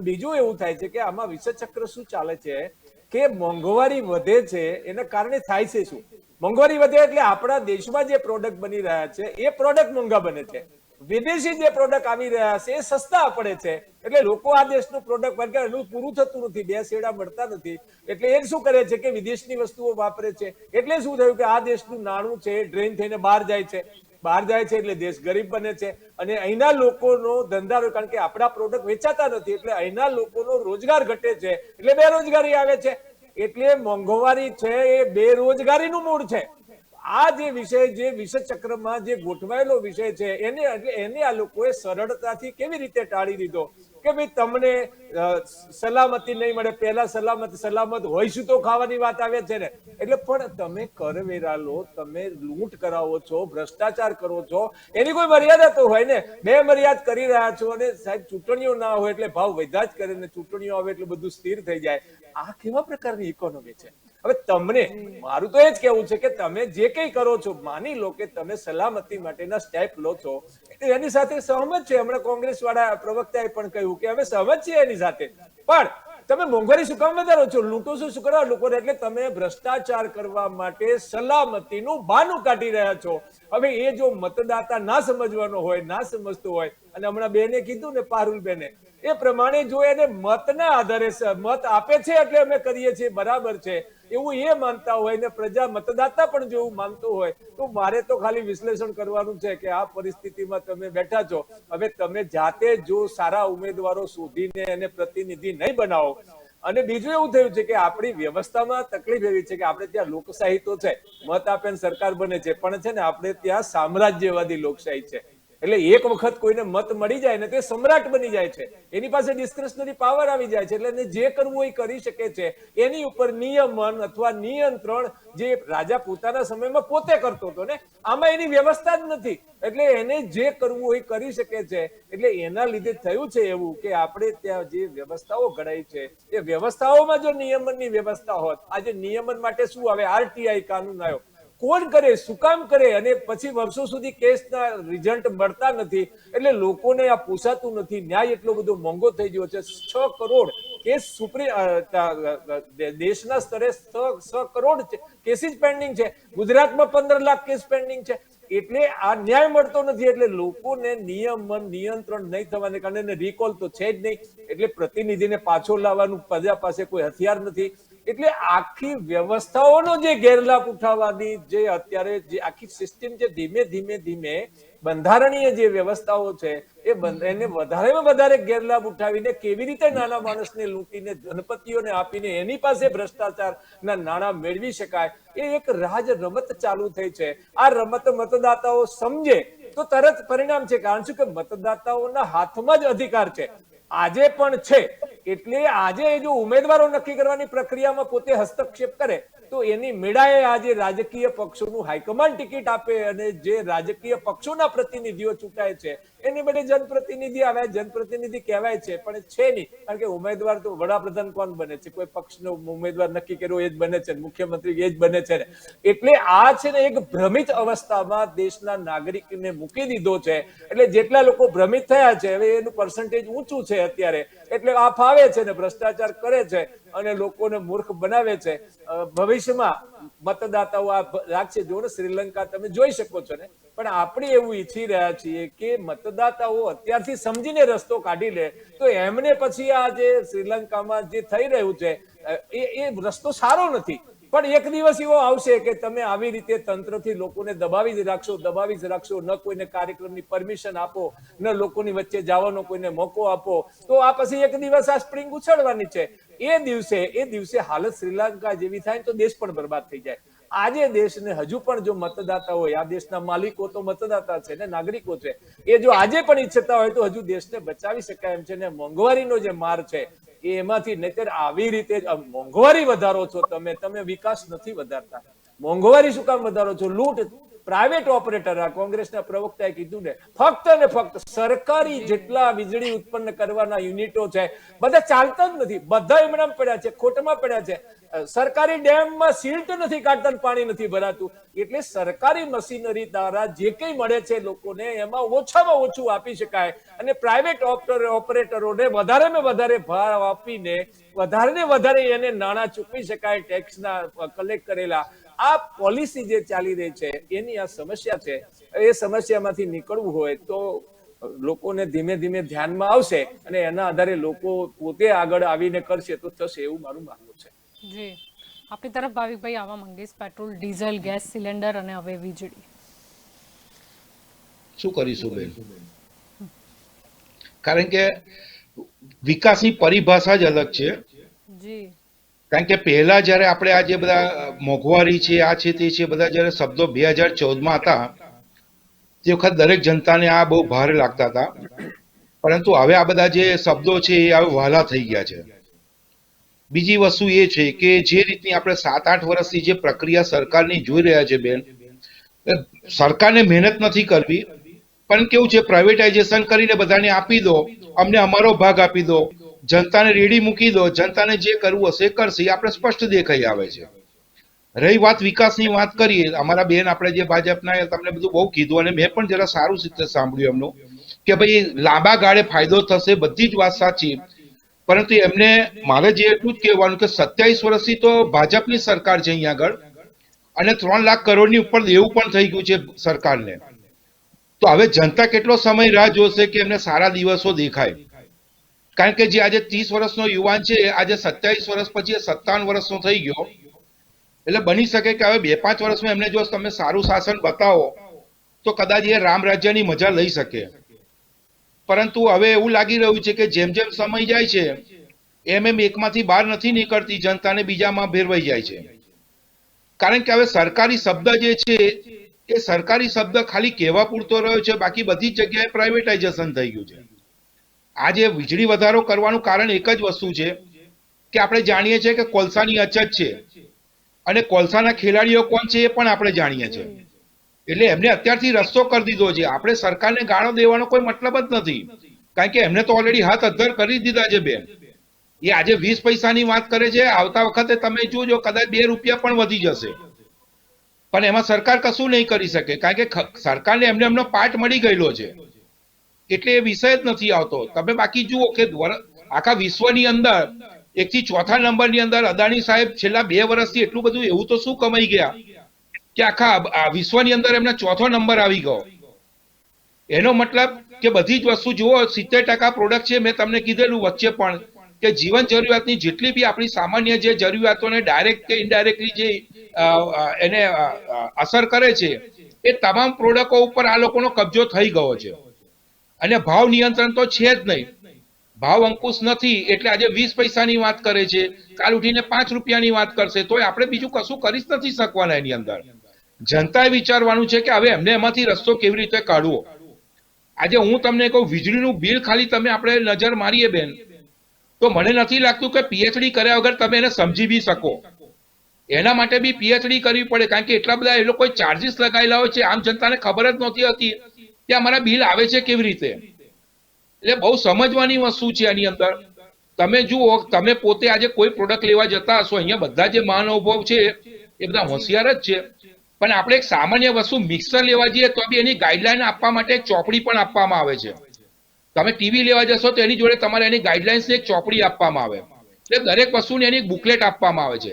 બીજું એવું થાય છે કે આમાં વિષચક્ર શું ચાલે છે કે મોંઘવારી વધે છે એના કારણે થાય છે શું? મોંઘવારી વધે એટલે આપણા દેશમાં જે પ્રોડક્ટ બની રહ્યા છે એ પ્રોડક્ટ મોંઘા બને છે. વિદેશી જે પ્રોડક્ટ આવી રહ્યા છે એ સસ્તા પડે છે. એટલે લોકો આ દેશનું પ્રોડક્ટ એનું પૂરું થતું નથી, 2 શેડા મળતા નથી. એટલે એ શું કરે છે કે વિદેશની વસ્તુઓ વાપરે છે. એટલે શું થયું કે આ દેશનું નાણું છે ડ્રેન થઈને બહાર જાય છે. બહાર જાય છે એટલે દેશ ગરીબ બને છે અને અહીંના લોકોનો ધંધા, કારણ કે આપણા પ્રોડક્ટ વેચાતા નથી એટલે અહીંના લોકોનો રોજગાર ઘટે છે એટલે બેરોજગારી આવે છે. એટલે મોંઘવારી છે એ બેરોજગારીનું મૂળ છે. આ જે વિષય, જે વિષચક્રમાં જે ગોઠવાયેલો વિષય છે એને આ લોકોએ સરળતાથી કેવી રીતે ટાળી દીધો કે ભાઈ તમને સલામતી નહીં મળે. પહેલા સલામત હોઈશું તો ખાવાની વાત આવે છે ને. એટલે પણ તમે કરવેરા લો, તમે લૂંટ કરાવો છો, ભ્રષ્ટાચાર કરો છો, એની કોઈ મર્યાદા તો હોય ને. બે મર્યાદ કરી રહ્યા છો અને સાહેબ ચૂંટણીઓ ના હોય એટલે ભાવ વધ્યા જ કરે ને ચૂંટણીઓ આવે એટલે બધું સ્થિર થઈ જાય. આ કેવા પ્રકારની ઇકોનોમી છે? હવે તમને મારું તો એ જ કેવું છે કે તમે જે કંઈ કરો છો, માની લો કે તમે સલામતી માટેના સ્ટેપ લો છો, એની સાથે સહમત છે. હમણાં કોંગ્રેસ વાળા પ્રવક્તાએ પણ કહ્યું કે અમે સહમત છીએ એની સાથે. પણ તમે મોંઘવારી શું કામ વધારો છો? લૂંટો શું કરવા લોકોને? એટલે તમે ભ્રષ્ટાચાર કરવા માટે સલામતીનું બહાનું કાઢી રહ્યા છો. હવે એ જો મતદાતા ના સમજવાનો હોય, ના સમજતો હોય, અને હમણાં બેને કીધું ને, પારુલ બેને, એ પ્રમાણે જો એને મતના આધારે મત આપે છે એટલે અમે કરીએ છીએ, બરાબર છે, એવું એ માનતા હોય ને પ્રજા, મતદાતા પણ જો એવું માનતું હોય તો મારે તો ખાલી વિશ્લેષણ કરવાનું છે કે આ પરિસ્થિતિમાં તમે બેઠા છો. હવે તમે જાતે જો સારા ઉમેદવારો શોધીને એને પ્રતિનિધિ નહીં બનાવો. અને બીજું એવું થયું છે કે આપણી વ્યવસ્થામાં તકલીફ એવી છે કે આપણે ત્યાં લોકશાહી તો છે, મત આપે સરકાર બને છે, પણ છે ને આપણે ત્યાં સામ્રાજ્યવાદી લોકશાહી છે. એટલે એક વખત કોઈને મત મળી જાય ને તો એ સમ્રાટ બની જાય છે, એની પાસે ડિસ્ક્રિશનરી પાવર આવી જાય છે, એટલે એને જે કરવું હોય એ કરી શકે છે. એની ઉપર નિયમન અથવા નિયંત્રણ જે રાજા પોતાના સમયમાં પોતે કરતો હતો ને, આમાં એની વ્યવસ્થા જ નથી, એટલે એને જે કરવું હોય એ કરી શકે છે. એટલે એના લીધે થયું છે એવું કે આપણે ત્યાં જે વ્યવસ્થાઓ ઘડાઈ છે એ વ્યવસ્થાઓમાં જો નિયમનની વ્યવસ્થા હોત, આજે નિયમન માટે શું આવે, આરટીઆઈ કાનૂન આવ્યો, કોણ કરે, શું કામ કરે, અને પછી વર્ષો સુધી કેસના રિઝલ્ટ મળતા નથી, એટલે લોકોને આ પોસાતું નથી. ન્યાય એટલો બધો મોંઘો થઈ ગયો છે. 6 કરોડ કેસ દેશના સ્તરે 6 કરોડ કેસીસ પેન્ડિંગ છે, ગુજરાતમાં 15 લાખ કેસ પેન્ડિંગ છે. એટલે આ ન્યાય મળતો નથી, એટલે લોકોને નિયમન નિયંત્રણ નહીં થવાને કારણે રિકોલ તો છે જ નહીં, એટલે પ્રતિનિધિને પાછો લાવવાનું પ્રજા પાસે કોઈ હથિયાર નથી. એટલે આખી વ્યવસ્થાઓનો જે ગેરલાભ ઉઠાવવાની જે અત્યારે જે આખી સિસ્ટમ જે ધીમે ધીમે બંધારણીય જે વ્યવસ્થાઓ છે એને વધારેમાં વધારે ગેરલાભ ઉઠાવીને કેવી રીતે નાના માણસને લૂંટીને ધનપતિઓને આપીને એની પાસે ભ્રષ્ટાચારના નાણાં મેળવી શકાય, એ એક રાજ રમત ચાલુ થઈ છે. આ રમત મતદાતાઓ સમજે તો તરત પરિણામ છે, કારણ શું કે મતદાતાઓના હાથમાં જ અધિકાર છે, આજે પણ છે. એટલે આજે જો ઉમેદવારો નક્કી કરવાની પ્રક્રિયામાં પોતે હસ્તક્ષેપ કરે તો એની મેળાએ આજે રાજકીય પક્ષોનું હાઈકમાન્ડ ટિકિટ આપે અને જે રાજકીય પક્ષોના પ્રતિનિધિઓ ચૂંટાય છે એની બધી જનપ્રતિનિધિ આવે, જનપ્રતિનિધિ કહેવાય છે પણ છે નહીં, કારણ કે ઉમેદવાર તો વડાપ્રધાન કોણ બને છે, કોઈ પક્ષનો ઉમેદવાર નક્કી કર્યો એ જ બને છે, મુખ્યમંત્રી એ જ બને છે. એટલે આ છે ને એક ભ્રમિત અવસ્થામાં દેશના નાગરિકને મૂકી દીધો છે. એટલે જેટલા લોકો ભ્રમિત થયા છે હવે એનું પર્સન્ટેજ ઊંચું છે અત્યારે, એટલે આ ફાવે છે ને ભ્રષ્ટાચાર કરે છે અને લોકોને મૂર્ખ બનાવે છે. ભવિષ્યમાં મતદાતાઓ આ રાખશે. જો ને શ્રીલંકા તમે જોઈ શકો છો ને, પણ આપણે એવું ઈચ્છી રહ્યા છીએ કે મતદાતાઓ અત્યારથી સમજીને રસ્તો કાઢી લે તો એમને પછી આ જે શ્રીલંકામાં જે થઈ રહ્યું છે એ રસ્તો સારો નથી. પણ એક દિવસ એવો આવશે કે તમે આવી રીતે તંત્રથી લોકોને દબાવી જ રાખશો, ન કોઈને કાર્યક્રમની પરમિશન આપો, ન લોકોની વચ્ચે જવાનો કોઈને મોકો આપો, તો આ પછી એક દિવસ આ સ્પ્રિંગ ઉછળવાની છે. એ દિવસે હાલત શ્રીલંકા જેવી થાય તો દેશ પણ બરબાદ થઈ જાય. આજે દેશને હજુ પણ જો મતદાતા હોય, આ દેશના માલિકો તો મતદાતા છે ને નાગરિકો છે, એ જો આજે પણ ઈચ્છતા હોય તો હજુ દેશને બચાવી શકાય એમ છે. ને મોંઘવારીનો જે માર છે એમાંથી નહીતર આવી રીતે મોંઘવારી વધારો છો તમે વિકાસ નથી વધારતા. મોંઘવારી શું કામ વધારો છો? લૂંટ. પ્રાઇવેટ ઓપરેટર, આ કોંગ્રેસના પ્રવક્તાએ કીધું ને, ફક્ત ને ફક્ત સરકારી જેટલા વીજળી ઉત્પન્ન કરવાના યુનિટો છે બધા ચાલતા જ નથી, બધા એમણામ પડ્યા છે, ખોટમાં પડ્યા છે. સરકારી ડેમમાં સિલ્ટ નથી કાઢતા, પાણી નથી ભરાતું. એટલે સરકારી મશીનરી દ્વારા જે કંઈ મળે છે લોકોને એમાં ઓછામાં ઓછું આપી શકાય અને પ્રાઇવેટ ઓપરેટરોને વધારેમાં વધારે ભાવ આપીને વધારે એને નાણાં ચૂકવી શકાય ટેક્સના કલેક્ટ કરેલા. આ પોલિસી જે ચાલી રહી છે એની આ સમસ્યા છે. એ સમસ્યામાંથી નીકળવું હોય તો લોકોને ધીમે ધીમે ધ્યાનમાં આવશે અને એના આધારે લોકો પોતે આગળ આવીને કરશે તો થશે એવું મારું માનવું છે. જી, આપણી તરફ ભાવિકભાઈ આવવા માંગીશ. પેટ્રોલ, ડીઝલ, ગેસ સિલિન્ડર અને હવે વીજળી શું કરીશું બેન? કારણ કે વિકાસની પરિભાષા જ અલગ છે. જી, કારણ કે પહેલા જયારે આપણે આ જે બધા મોંઘવારી છે, આ છે તે છે, બધા જયારે શબ્દો 2014માં હતા તે વખત દરેક જનતાને આ બહુ ભારે લાગતા હતા, પરંતુ હવે આ બધા જે શબ્દો છે એ હવે વહાલા થઈ ગયા છે. બીજી વસ્તુ એ છે કે જે રીતની આપણે 7-8 વર્ષથી જે પ્રક્રિયા સરકારની જોઈ રહ્યા છે બેન, સરકારને મહેનત નથી કરવી, પણ કેવું છે પ્રાઇવેટાઇઝેશન કરીને બધાને આપી દો, અમને અમારો ભાગ આપી દો, જનતાને રેડી મૂકી દો, જનતાને જે કરવું હશે કરશે, એ આપણે સ્પષ્ટ દેખાઈ આવે છે. રહી વાત વિકાસની વાત કરીએ, અમારા બેન આપણે જે ભાજપના તમને બધું બહુ કીધું અને મેં પણ જરા સારું રીતે સાંભળ્યું એમનું કે ભાઈ લાંબા ગાળે ફાયદો થશે, બધી જ વાત સાચી, પરંતુ એમને મારે જે એટલું જ કહેવાનું કે 27 વર્ષથી તો ભાજપની સરકાર છે અહીંયા આગળ અને 3 લાખ કરોડની ઉપર દેવું પણ થઈ ગયું છે સરકારને. તો હવે જનતા કેટલો સમય રાહ જોશે કે એમને સારા દિવસો દેખાય? કારણ કે જે આજે 30 વર્ષનો યુવાન છે આજે 27 વર્ષ પછી 57 વર્ષનો થઈ ગયો, એટલે બની શકે કે હવે 2-5 વર્ષમાં એમને જો તમે સારું શાસન બતાવો તો કદાચ એ રામ રાજ્યની મજા લઈ શકે. પરંતુ હવે એવું લાગી રહ્યું છે કે જેમ જેમ સમય જાય છે એમ એકમાંથી બહાર નથી નીકળતી, જનતાને બીજામાં ભેરવાઈ જાય છે. કારણ કે હવે સરકારી શબ્દ જે છે એ સરકારી શબ્દ ખાલી કહેવા પૂરતો રહ્યો છે, બાકી બધી જ જગ્યાએ પ્રાઇવેટાઇઝેશન થઈ ગયું છે. આ જે વીજળી વધારો કરવાનું કારણ એક જ વસ્તુ છે કે આપણે જાણીએ છીએ કે કોલસાની અછત છે અને કોલસાના ખેલાડીઓ કોણ છે એ પણ આપણે જાણીએ છીએ. એટલે એમને અત્યારથી રસ્તો કરી દીધો છે. આપણે સરકારને ગાળો દેવાનો કોઈ મતલબ જ નથી, કારણ કે એમને તો ઓલરેડી હાથ અદ્ધર કરી દીધા છે બેન. એ આજે 20 પૈસાની વાત કરે છે, આવતા વખતે તમે જોજો કદાચ 2 રૂપિયા પણ વધી જશે, પણ એમાં સરકાર કશું નહીં કરી શકે, કારણ કે સરકારને એમનો પાર્ટ મળી ગયેલો છે. એટલે એ વિષય જ નથી આવતો. તમે બાકી જુઓ કે આખા વિશ્વની અંદર 1 થી 4થા નંબરની અંદર અદાણી સાહેબ છેલ્લા 2 વર્ષથી એટલું બધું એવું તો શું કમાઈ ગયા કે આખા વિશ્વની અંદર એમનો 4થો નંબર આવી ગયો. એનો મતલબ કે બધી જ વસ્તુ જુઓ, 70% પ્રોડક્ટ છે. મેં તમને કીધેલું વચ્ચે પણ કે જીવન જરૂરિયાતની જેટલી બી આપણી સામાન્ય જે જરૂરિયાતોને ડાયરેક્ટ કે ઇનડાયરેક્ટલી જે એને અસર કરે છે, એ તમામ પ્રોડક્ટો ઉપર આ લોકોનો કબજો થઈ ગયો છે. અને ભાવ નિયંત્રણ તો છે જ નહીં, ભાવ અંકુશ નથી. એટલે આજે 20 પૈસાની વાત કરે છે, કાલ ઉઠીને 5 રૂપિયાની વાત કરશે, તોય આપણે બીજું કશું કરી જ નથી શકવાના એની અંદર. જનતાએ વિચારવાનું છે કે હવે એમને એમાંથી રસ્તો કેવી રીતે કાઢવો. આજે હું તમને કહું, વીજળીનું બિલ ખાલી તમે આપણે નજર મારીએ બેન, તો મને નથી લાગતું કે પીએચડી કર્યા વગર તમે એને સમજી બી શકો. એના માટે બી પીએચડી કરવી પડે, કારણ કે એટલા બધા એ લોકો ચાર્જીસ લગાવેલા હોય છે, આમ જનતાને ખબર જ નહોતી હતી કે અમારા બિલ આવે છે કેવી રીતે. એટલે બહુ સમજવાની વસ્તુ છે આની અંદર. તમે જુઓ, તમે પોતે આજે કોઈ પ્રોડક્ટ લેવા જતા હશો, અહીંયા બધા જે મહાનુભાવ છે એ બધા હોશિયાર જ છે, પણ આપણે એક સામાન્ય વસ્તુ મિક્સર લેવા જઈએ તો બી એની ગાઈડલાઈન આપવા માટે એક ચોપડી પણ આપવામાં આવે છે. તમે ટીવી લેવા જશો તો એની જોડે તમારે એની ગાઈડલાઈન્સની એક ચોપડી આપવામાં આવે. એટલે દરેક વસ્તુની એની બુકલેટ આપવામાં આવે છે.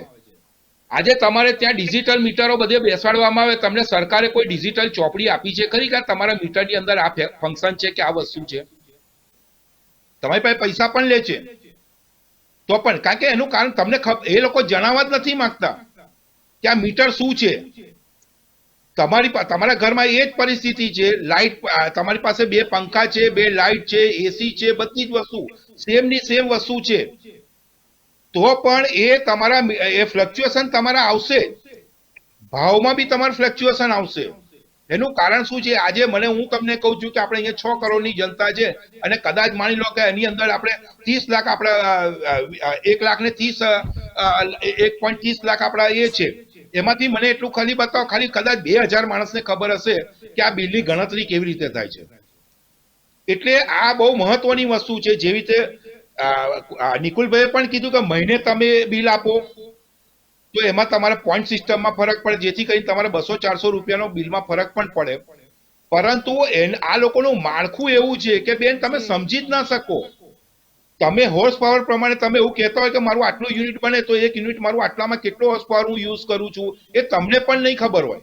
આજે તમારે ત્યાં ડિજિટલ મીટરો બધે બેસાડવામાં આવે, તમને સરકારે કોઈ ડિજિટલ ચોપડી આપી છે ખરી કે તમારા મીટરની અંદર આ ફંક્શન છે કે આ વસ્તુ છે? તમારી પાસે પૈસા પણ લે છે તો પણ, કારણ કે એનું કારણ તમને એ લોકો જણાવવા જ નથી માંગતા કે આ મીટર શું છે. તમારા ઘરમાં એ જ પરિસ્થિતિ છે, લાઇટ તમારી પાસે 2 પંખા છે, 2 લાઇટ છે, એસી છે, બધી જ વસ્તુ સેમ ની સેમ વસ્તુ છે, તો પણ એ તમારા એ ફ્લક્ચ્યુએશન તમારા આવશે, ભાવમાં બી તમારું ફ્લક્ચ્યુએશન આવશે. એનું કારણ શું છે? આજે હું તમને કહું છું કે આપણે અહીંયા 6 કરોડની જનતા છે અને કદાચ માની લો કે એની અંદર આપણે 30 લાખ આપણે 1,30,1.30 લાખ આપણા એ છે, એમાંથી મને એટલું ખાલી બતાવો, ખાલી કદાચ 2000 માણસને ખબર હશે કે આ બિલની ગણતરી કેવી રીતે થાય છે. એટલે આ બહુ મહત્વની વસ્તુ છે. જેવી રીતે નિકુલભાઈએ પણ કીધું કે મહિને તમે બિલ આપો તો એમાં તમારે પોઈન્ટ સિસ્ટમમાં ફરક પડે, જેથી કરીને તમારે 200-400 રૂપિયાનો બિલમાં ફરક પણ પડે. પરંતુ આ લોકોનું માળખું એવું છે કે બેન તમે સમજી જ ના શકો. તમે હોર્સ પાવર પ્રમાણે તમે એવું કહેતા હોય કે મારું આટલું યુનિટ બને તો 1 યુનિટ મારું આટલામાં કેટલો હોર્સ પાવર હું યુઝ કરું છું એ તમને પણ નહીં ખબર હોય.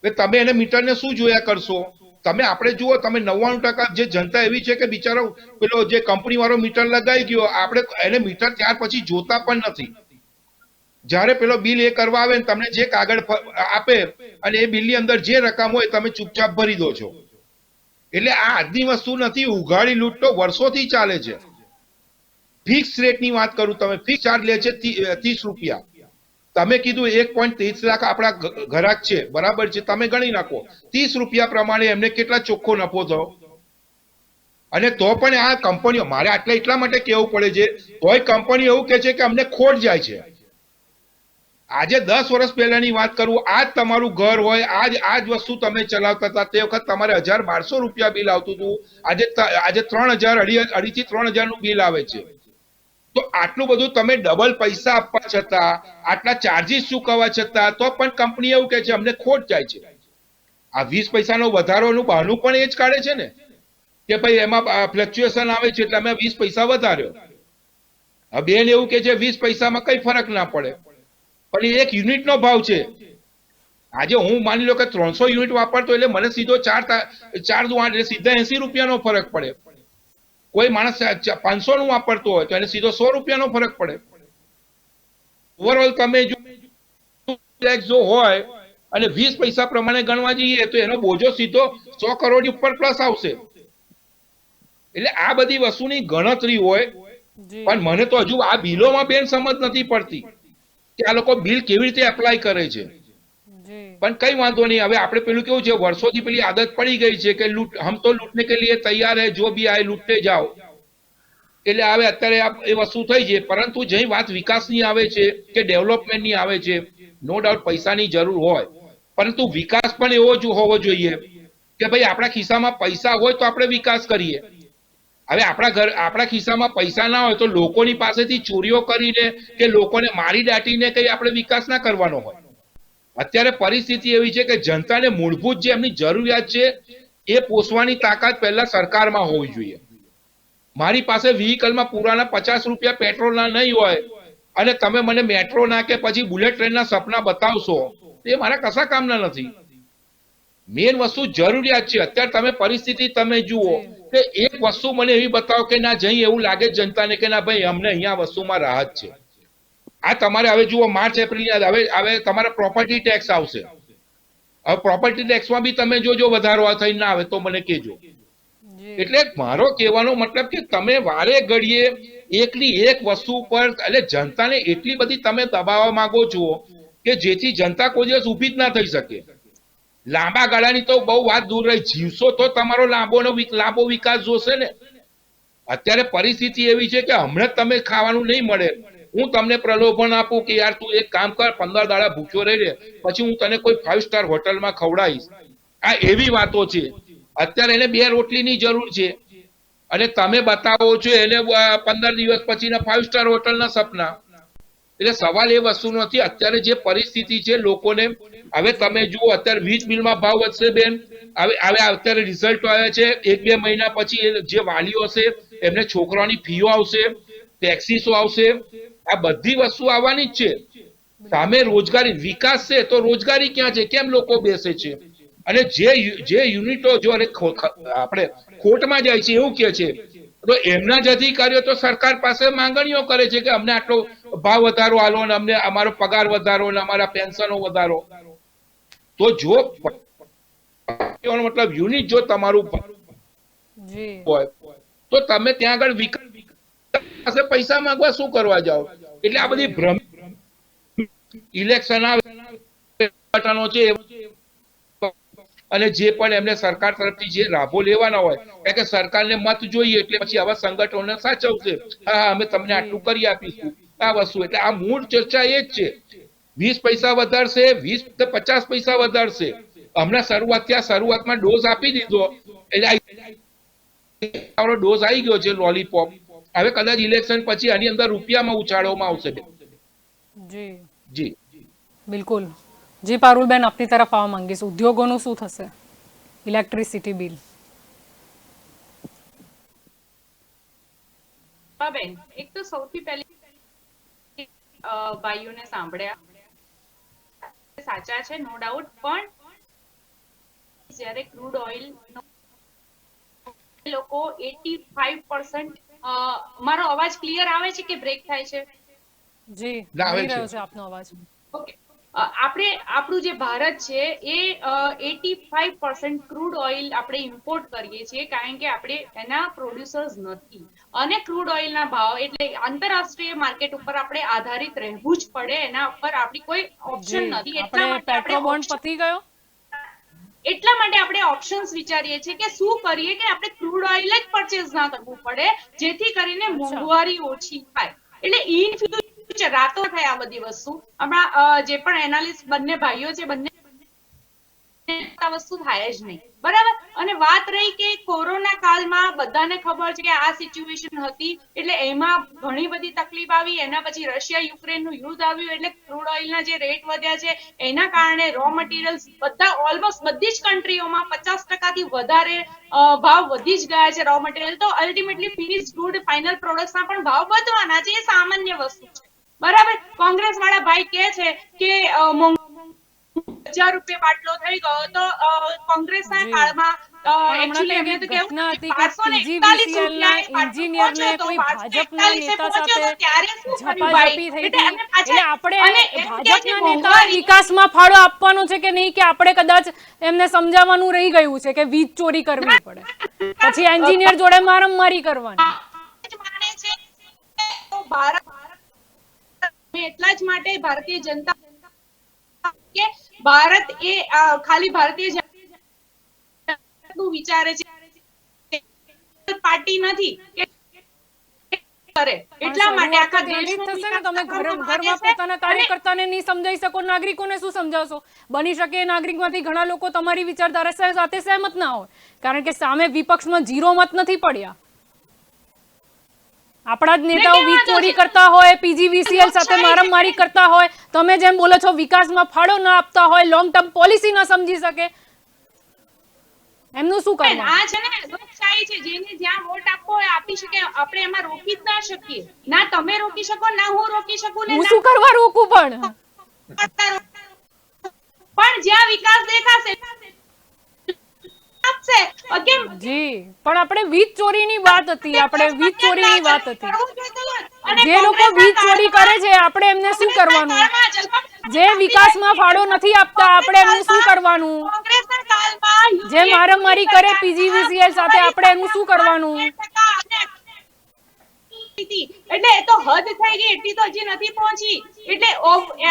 તમે એને મીટરને શું જોયા કરશો? તમે આપણે જુઓ, તમે 99% જે જનતા એવી છે કે બિચારો પેલો જે કંપની વાળો મીટર લગાવી ગયો, આપણે એને મીટર ત્યાર પછી જોતા પણ નથી. જ્યારે પેલો બિલ એ કરવા આવે ને તમને જે કાગળ આપે અને એ બિલની અંદર જે રકમ હોય તમે ચૂપચાપ ભરી દો છો. એટલે આ આજની વસ્તુ નથી, ઉઘાડી લૂંટ તો વર્ષોથી ચાલે છે. ફિક્સ રેટની વાત કરું, તમે ફિક્સ ચાર્જ લે છે 30 રૂપિયા. તમે કીધું 1.30 લાખ આપણા ગ્રાહક છે, બરાબર છે, તમે ગણી નાખો 30 રૂપિયા પ્રમાણે એમને કેટલા ચોખ્ખો નફો થયો. અને તો પણ આ કંપનીઓ, મારે આટલા એટલા માટે કહેવું પડે છે, તોય કંપનીઓ એવું કહે છે કે અમને ખોટ જાય છે. આજે 10 વર્ષ પહેલાની વાત કરું, આજ તમારું ઘર હોય, આજ વસ્તુ તમે ચલાવતા હતા, તે વખત તમારે 1,200 રૂપિયા બિલ આવતું હતું, આજે 3,000, 2.5 થી 3,000 નું બિલ આવે છે. તો આટલું બધું તમે ડબલ પૈસા આપવા છતાં, આટલા ચાર્જીસ ચૂકવવા છતાં તો પણ કંપની એવું કહે છે અમને ખોટ જાય છે. આ 20 પૈસાનો વધારોનું બહાનું પણ એ જ કાઢે છે ને કે ભાઈ એમાં ફ્લક્ચ્યુએશન આવે છે એટલે અમે 20 પૈસા વધાર્યો. હવે બેન એવું કે છે 20 પૈસામાં કઈ ફરક ના પડે, પણ એ 1 યુનિટનો ભાવ છે. આજે હું માની લો કે 300 યુનિટ વાપરતો એટલે મને સીધો 4 દુ 8 એટલે સીધા 80 રૂપિયાનો ફરક પડે. કોઈ માણસ 500 નું વાપરતો હોય તો એને સીધો 100 રૂપિયાનો ફરક પડે. ઓવરઓલ તમે જો હોય અને 20 પૈસા પ્રમાણે ગણવા જઈએ તો એનો બોજો સીધો 100 કરોડ ઉપર પ્લસ આવશે. એટલે આ બધી વસ્તુની ગણતરી હોય, પણ મને તો હજુ આ બિલોમાં બેન સમજ નથી પડતી કે આ લોકો બિલ કેવી રીતે એપ્લાય કરે છે. જી પણ કઈ વાંધો નહીં, હવે આપણે પેલું કેવું છે, વર્ષોથી પેલી આદત પડી ગઈ છે કે લૂંટ, હમ તો લૂંટને કે લીએ તૈયાર હે, જો ભી આए લૂંટને જાઓ. એટલે હવે અત્યારે એ વસ્તુ થઈ છે. પરંતુ જે વાત વિકાસની આવે છે કે ડેવલપમેન્ટની આવે છે, નો ડાઉટ પૈસાની જરૂર હોય, પરંતુ વિકાસ પણ એવો જ હોવો જોઈએ કે ભાઈ આપણા ખિસ્સામાં પૈસા હોય તો આપણે વિકાસ કરીએ. હવે આપણા ખિસ્સામાં પૈસા ના હોય તો લોકોની પાસેથી ચોરીઓ કરીને કે લોકોને મારી દાટીને કઈ આપણે વિકાસ ના કરવાનો હોય. અત્યારે પરિસ્થિતિ એવી છે કે જનતાને મૂળભૂત જે એમની જરૂરિયાત છે એ પોષવાની તાકાત પહેલા સરકારમાં હોવી જોઈએ. મારી પાસે વ્હીકલમાં પુરાના 50 રૂપિયા પેટ્રોલના નહીં હોય અને તમે મને મેટ્રો ના કે પછી બુલેટ ટ્રેનના સપના બતાવશો, એ મારા કશા કામના નથી. મેન વસ્તુ જરૂરિયાત છે. અત્યારે તમે પરિસ્થિતિ તમે જુઓ કે એક વસ્તુ મને એવી બતાવો કે ના જઈ એવું લાગે જનતાને કે ના ભાઈ અમને અહીંયા વસ્તુમાં રાહત છે. આ તમારે હવે જુઓ માર્ચ એપ્રિલ હવે તમારા પ્રોપર્ટી ટેક્સ આવશે. હવે પ્રોપર્ટી ટેક્સમાં બી તમે જોજો વધારો થઈ ના આવે તો મને કહેજો. એટલે મારો કહેવાનો મતલબ કે તમે વારે ઘડીએ એકની એક વસ્તુ પર એટલે જનતાને એટલી બધી તમે દબાવવા માંગો છો કે જેથી જનતા કોઈ દિવસ ઊભી જ ના થઈ શકે. લાંબા ગાળાની તો બહુ વાત દૂર રહી, જીવશો તો તમારો લાંબો વિકાસ જોશે ને. અત્યારે પરિસ્થિતિ એવી છે કે હમણાં તમે ખાવાનું નહીં મળે, હું તમને પ્રલોભન આપું કે યાર તું એક કામ કર, 15 દાડા ભૂખ્યો રહી રે, પછી હું તને કોઈ 5 સ્ટાર હોટલમાં ખવડાવીશ. આ એવી વાતો છે. અત્યારે એને 2 રોટલીની જરૂર છે અને તમે બતાવો છો એને 15 દિવસ પછીના 5 સ્ટાર હોટલના સપના. એટલે સવાલ એ વસ્તુ નથી. અત્યારે જે પરિસ્થિતિ છે લોકોને, હવે તમે જુઓ અત્યારે વીજ બિલમાં ભાવ વધશે બેન. હવે અત્યારે રિઝલ્ટ આવે છે, 1-2 મહિના પછી જે વાલીઓ હશે એમને છોકરાઓની ફીઓ આવશે, ટેક્સીસો આવશે, આ બધી વસ્તુ આવવાની જ છે. સામે રોજગારી વિકાસ છે તો રોજગારી ક્યાં છે? કેમ લોકો બેસે છે? અને જે યુનિટો જો આપણે ખોટમાં જાય છે એવું કે છે તો એમના જ અધિકારીઓ તો સરકાર પાસે માંગણીઓ કરે છે કે અમને આટલો ભાવ વધારો આલો અને અમને અમારો પગાર વધારો અને અમારા પેન્શનો વધારો. તો જો મતલબ યુનિટ જો તમારું હોય તો તમે ત્યાં આગળ વિકાસ પાસે પૈસા માંગવા શું કરવા જાઓ? એટલે આ બધી ભ્રમ ઇલેક્શન આવે છે અને જે પણ એમને સરકાર તરફથી જે લાભો લેવાના હોય કારણ કે સરકારને મત જોઈએ એટલે પછી આવા સંગઠનોને સાચવશે. હા અમે તમને આટલું કરી આપીશું આ વસ્તુ. એટલે આ મૂળ ચર્ચા એ જ છે. 20 પૈસા વધારશે, 20 કે 50 પૈસા વધારશે. હમણાં શરૂઆતમાં ડોઝ આપી દીધો એટલે ડોઝ આવી ગયો છે લોલીપોપ. હવે કદાચ ઇલેક્શન પછી આની અંદર રૂપિયામાં ઉછાળવામાં આવશે. જી જી બિલકુલ. જી પારુલબેન, આપની તરફ આવવા માંગીશ. ઉદ્યોગોનું શું થશે? Electricity bill. બેન, એક તો સૌથી પહેલી ભાઈઓને સાંભળ્યા સાચા છે નો ડાઉટ, પણ જ્યારે ક્રૂડ ઓઇલ લોકો 85% મારો અવાજ ક્લિયર આવે છે કે બ્રેક થાય છે? જી આવે આવી છે. રહ્યો છે આપનો અવાજ. ઓકે. આપણું જે ભારત છે એ 85% ક્રૂડ ઓઇલ આપણે ઇમ્પોર્ટ કરીએ છીએ કારણ કે આપણે એના પ્રોડ્યુસર્સ નથી. અને ક્રૂડ ઓઇલના ભાવ એટલે આંતરરાષ્ટ્રીય માર્કેટ ઉપર આપણે આધારિત રહેવું જ પડે, એના ઉપર આપણી કોઈ ઓપ્શન નથી. એટલા આપણે માટે પેટ્રો બોન્ડ પતી ગયો. એટલા માટે આપણે ઓપ્શન્સ વિચારીએ છીએ કે શું કરીએ કે આપણે ક્રૂડ ઓઇલ જ પરચેઝ ના કરવું પડે જેથી કરીને મોંઘવારી ઓછી થાય. એટલે ઇન ફ્યુચર રાતો થાય આ બધી વસ્તુ. હમણાં જે પણ એનાલિસ્ટ બંને ભાઈઓ છે બંને આ વસ્તુ થાય જ નહીં, બરાબર. અને વાત રહી કે કોરોના કાળમાં બધાને ખબર છે કે આ સિચ્યુએશન હતી એટલે એમાં ઘણી બધી તકલીફ આવી. એના પછી રશિયા યુક્રેનનું યુદ્ધ આવ્યું એટલે ક્રૂડ ઓઇલના જે રેટ વધ્યા છે એના કારણે રો મટીરિયલ્સ બધા ઓલમોસ્ટ બધી જ કન્ટ્રીઓમાં 50% થી વધારે ભાવ વધી જ ગયા છે રો મટીરિયલ. તો અલ્ટિમેટલી ફિનિશ ગુડ ફાઇનલ પ્રોડક્ટ્સના પણ ભાવ વધવાના છે, એ સામાન્ય વસ્તુ છે, બરાબર. કોંગ્રેસ વાળા ભાઈ કહે છે કે 1000 રૂપિયા બાટલો થઈ ગયો તો કોંગ્રેસના કાળમાં એકચ્યુઅલી એમને તો કેવું હતી કે TGVCL ના એન્જિનિયરને કોઈ ભાજપના નેતા સાથે ઝપાઝપી થઈ હતી. એટલે આપણે ભાજપના નેતા વિકાસમાં ફાળો આપવાનો છે કે નહીં, કે આપણે કદાચ એમને સમજાવવાનું રહી ગયું છે કે વીજ ચોરી કરવી પડે પછી એન્જિનિયર જોડે મારામારી કરવાની. એટલા જ માટે ભારતીય જનતા કે ભારત એ ખાલી ભારતીય જનતાનું વિચારે છે, પાર્ટી નથી કે કરે એટલા માટે આખા દેશનો થશે ને વિકાસ તમે કરવા માંગે ઘરમાં છે. પોતાના કાર્યકર્તાને નહીં સમજાવી શકો, નાગરિકોને શું સમજાવશો? બની શકે એ નાગરિકમાંથી ઘણા લોકો તમારી વિચારધારા સાથે સહેમત ના હોય, કારણ કે સામે વિપક્ષમાં 0 મત નથી પડ્યા. આપણા જ નેતાઓ વીજ ચોરી કરતા હોય, પીજીવીસીએલ સાથે મારામારી કરતા હોય, તમે જેમ બોલો છો વિકાસમાં ફાળો ના આપતા હોય, લોંગ ટર્મ પોલિસી ના સમજી શકે, એમનું શું કરવાનું? આ છે ને લોકશાહી છે, જેને જ્યાં વોટ આપવો હોય આપી શકે, આપણે એમાં રોકી જ ના શકીએ. ના તમે રોકી શકો, ના હું રોકી શકું, ને હું શું કરવા રોકું? પણ જ્યાં વિકાસ દેખાશે આપશે. કેમ જી, પણ આપણે વીજ ચોરીની વાત હતી, આપણે વીજ ચોરીની વાત હતી. જે લોકો વીજ ચોરી કરે છે આપણે એમને શું કરવાનું? જે વિકાસમાં ફાળો નથી આપતા આપણે એમનું શું કરવાનું? કોંગ્રેસના કાળમાં જે મારામારી કરે પીજીવીસીએલ સાથે આપણે એનું શું કરવાનું? એટલે એ તો હદ થઈ ગઈ, એટલી તો હજી નથી પહોંચી. એટલે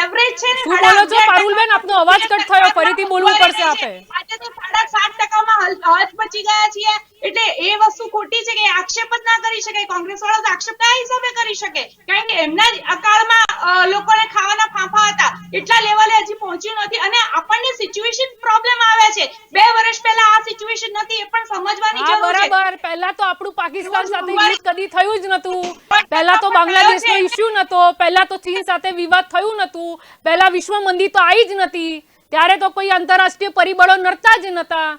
એવરેજ છે ને શું બોલો છો પારુલબેન? આપનો અવાજ કટ થયો, ફરીથી બોલવું પડશે આપે. આજે તો 7.5% માં હદ પહોંચી ગયા છીએ. એટલે એ વસ્તુ ખોટી છે કે આક્ષેપ જ ના કરી શકાય. કોંગ્રેસ વાળા તો આક્ષેપ કયા હિસાબે કરી શકે? કારણ કે એમના જ અકાળમાં લોકોને ખાવાના ફાંફા હતા, એટલા લેવલે હજી પહોંચ્યું નથી. અને આપણને સિચ્યુએશન પ્રોબ્લેમ આવે છે. 2 વર્ષ પહેલા આ સિચ્યુએશન નથી, એ પણ સમજવાની હા જરૂર છે. બરાબર, પહેલા તો આપણું પાકિસ્તાન સાથે યુદ્ધ કદી થયું જ નતું, પહેલા તો બાંગ્લાદેશનો ઇશ્યુ નતો, પહેલા તો ચીન સાથે વિવાદ થયું નતું, પહેલા વિશ્વ મંદી તો આવી જ નથી, ત્યારે તો કોઈ આંતરરાષ્ટ્રીય પરિબળો નડતા જ નતા.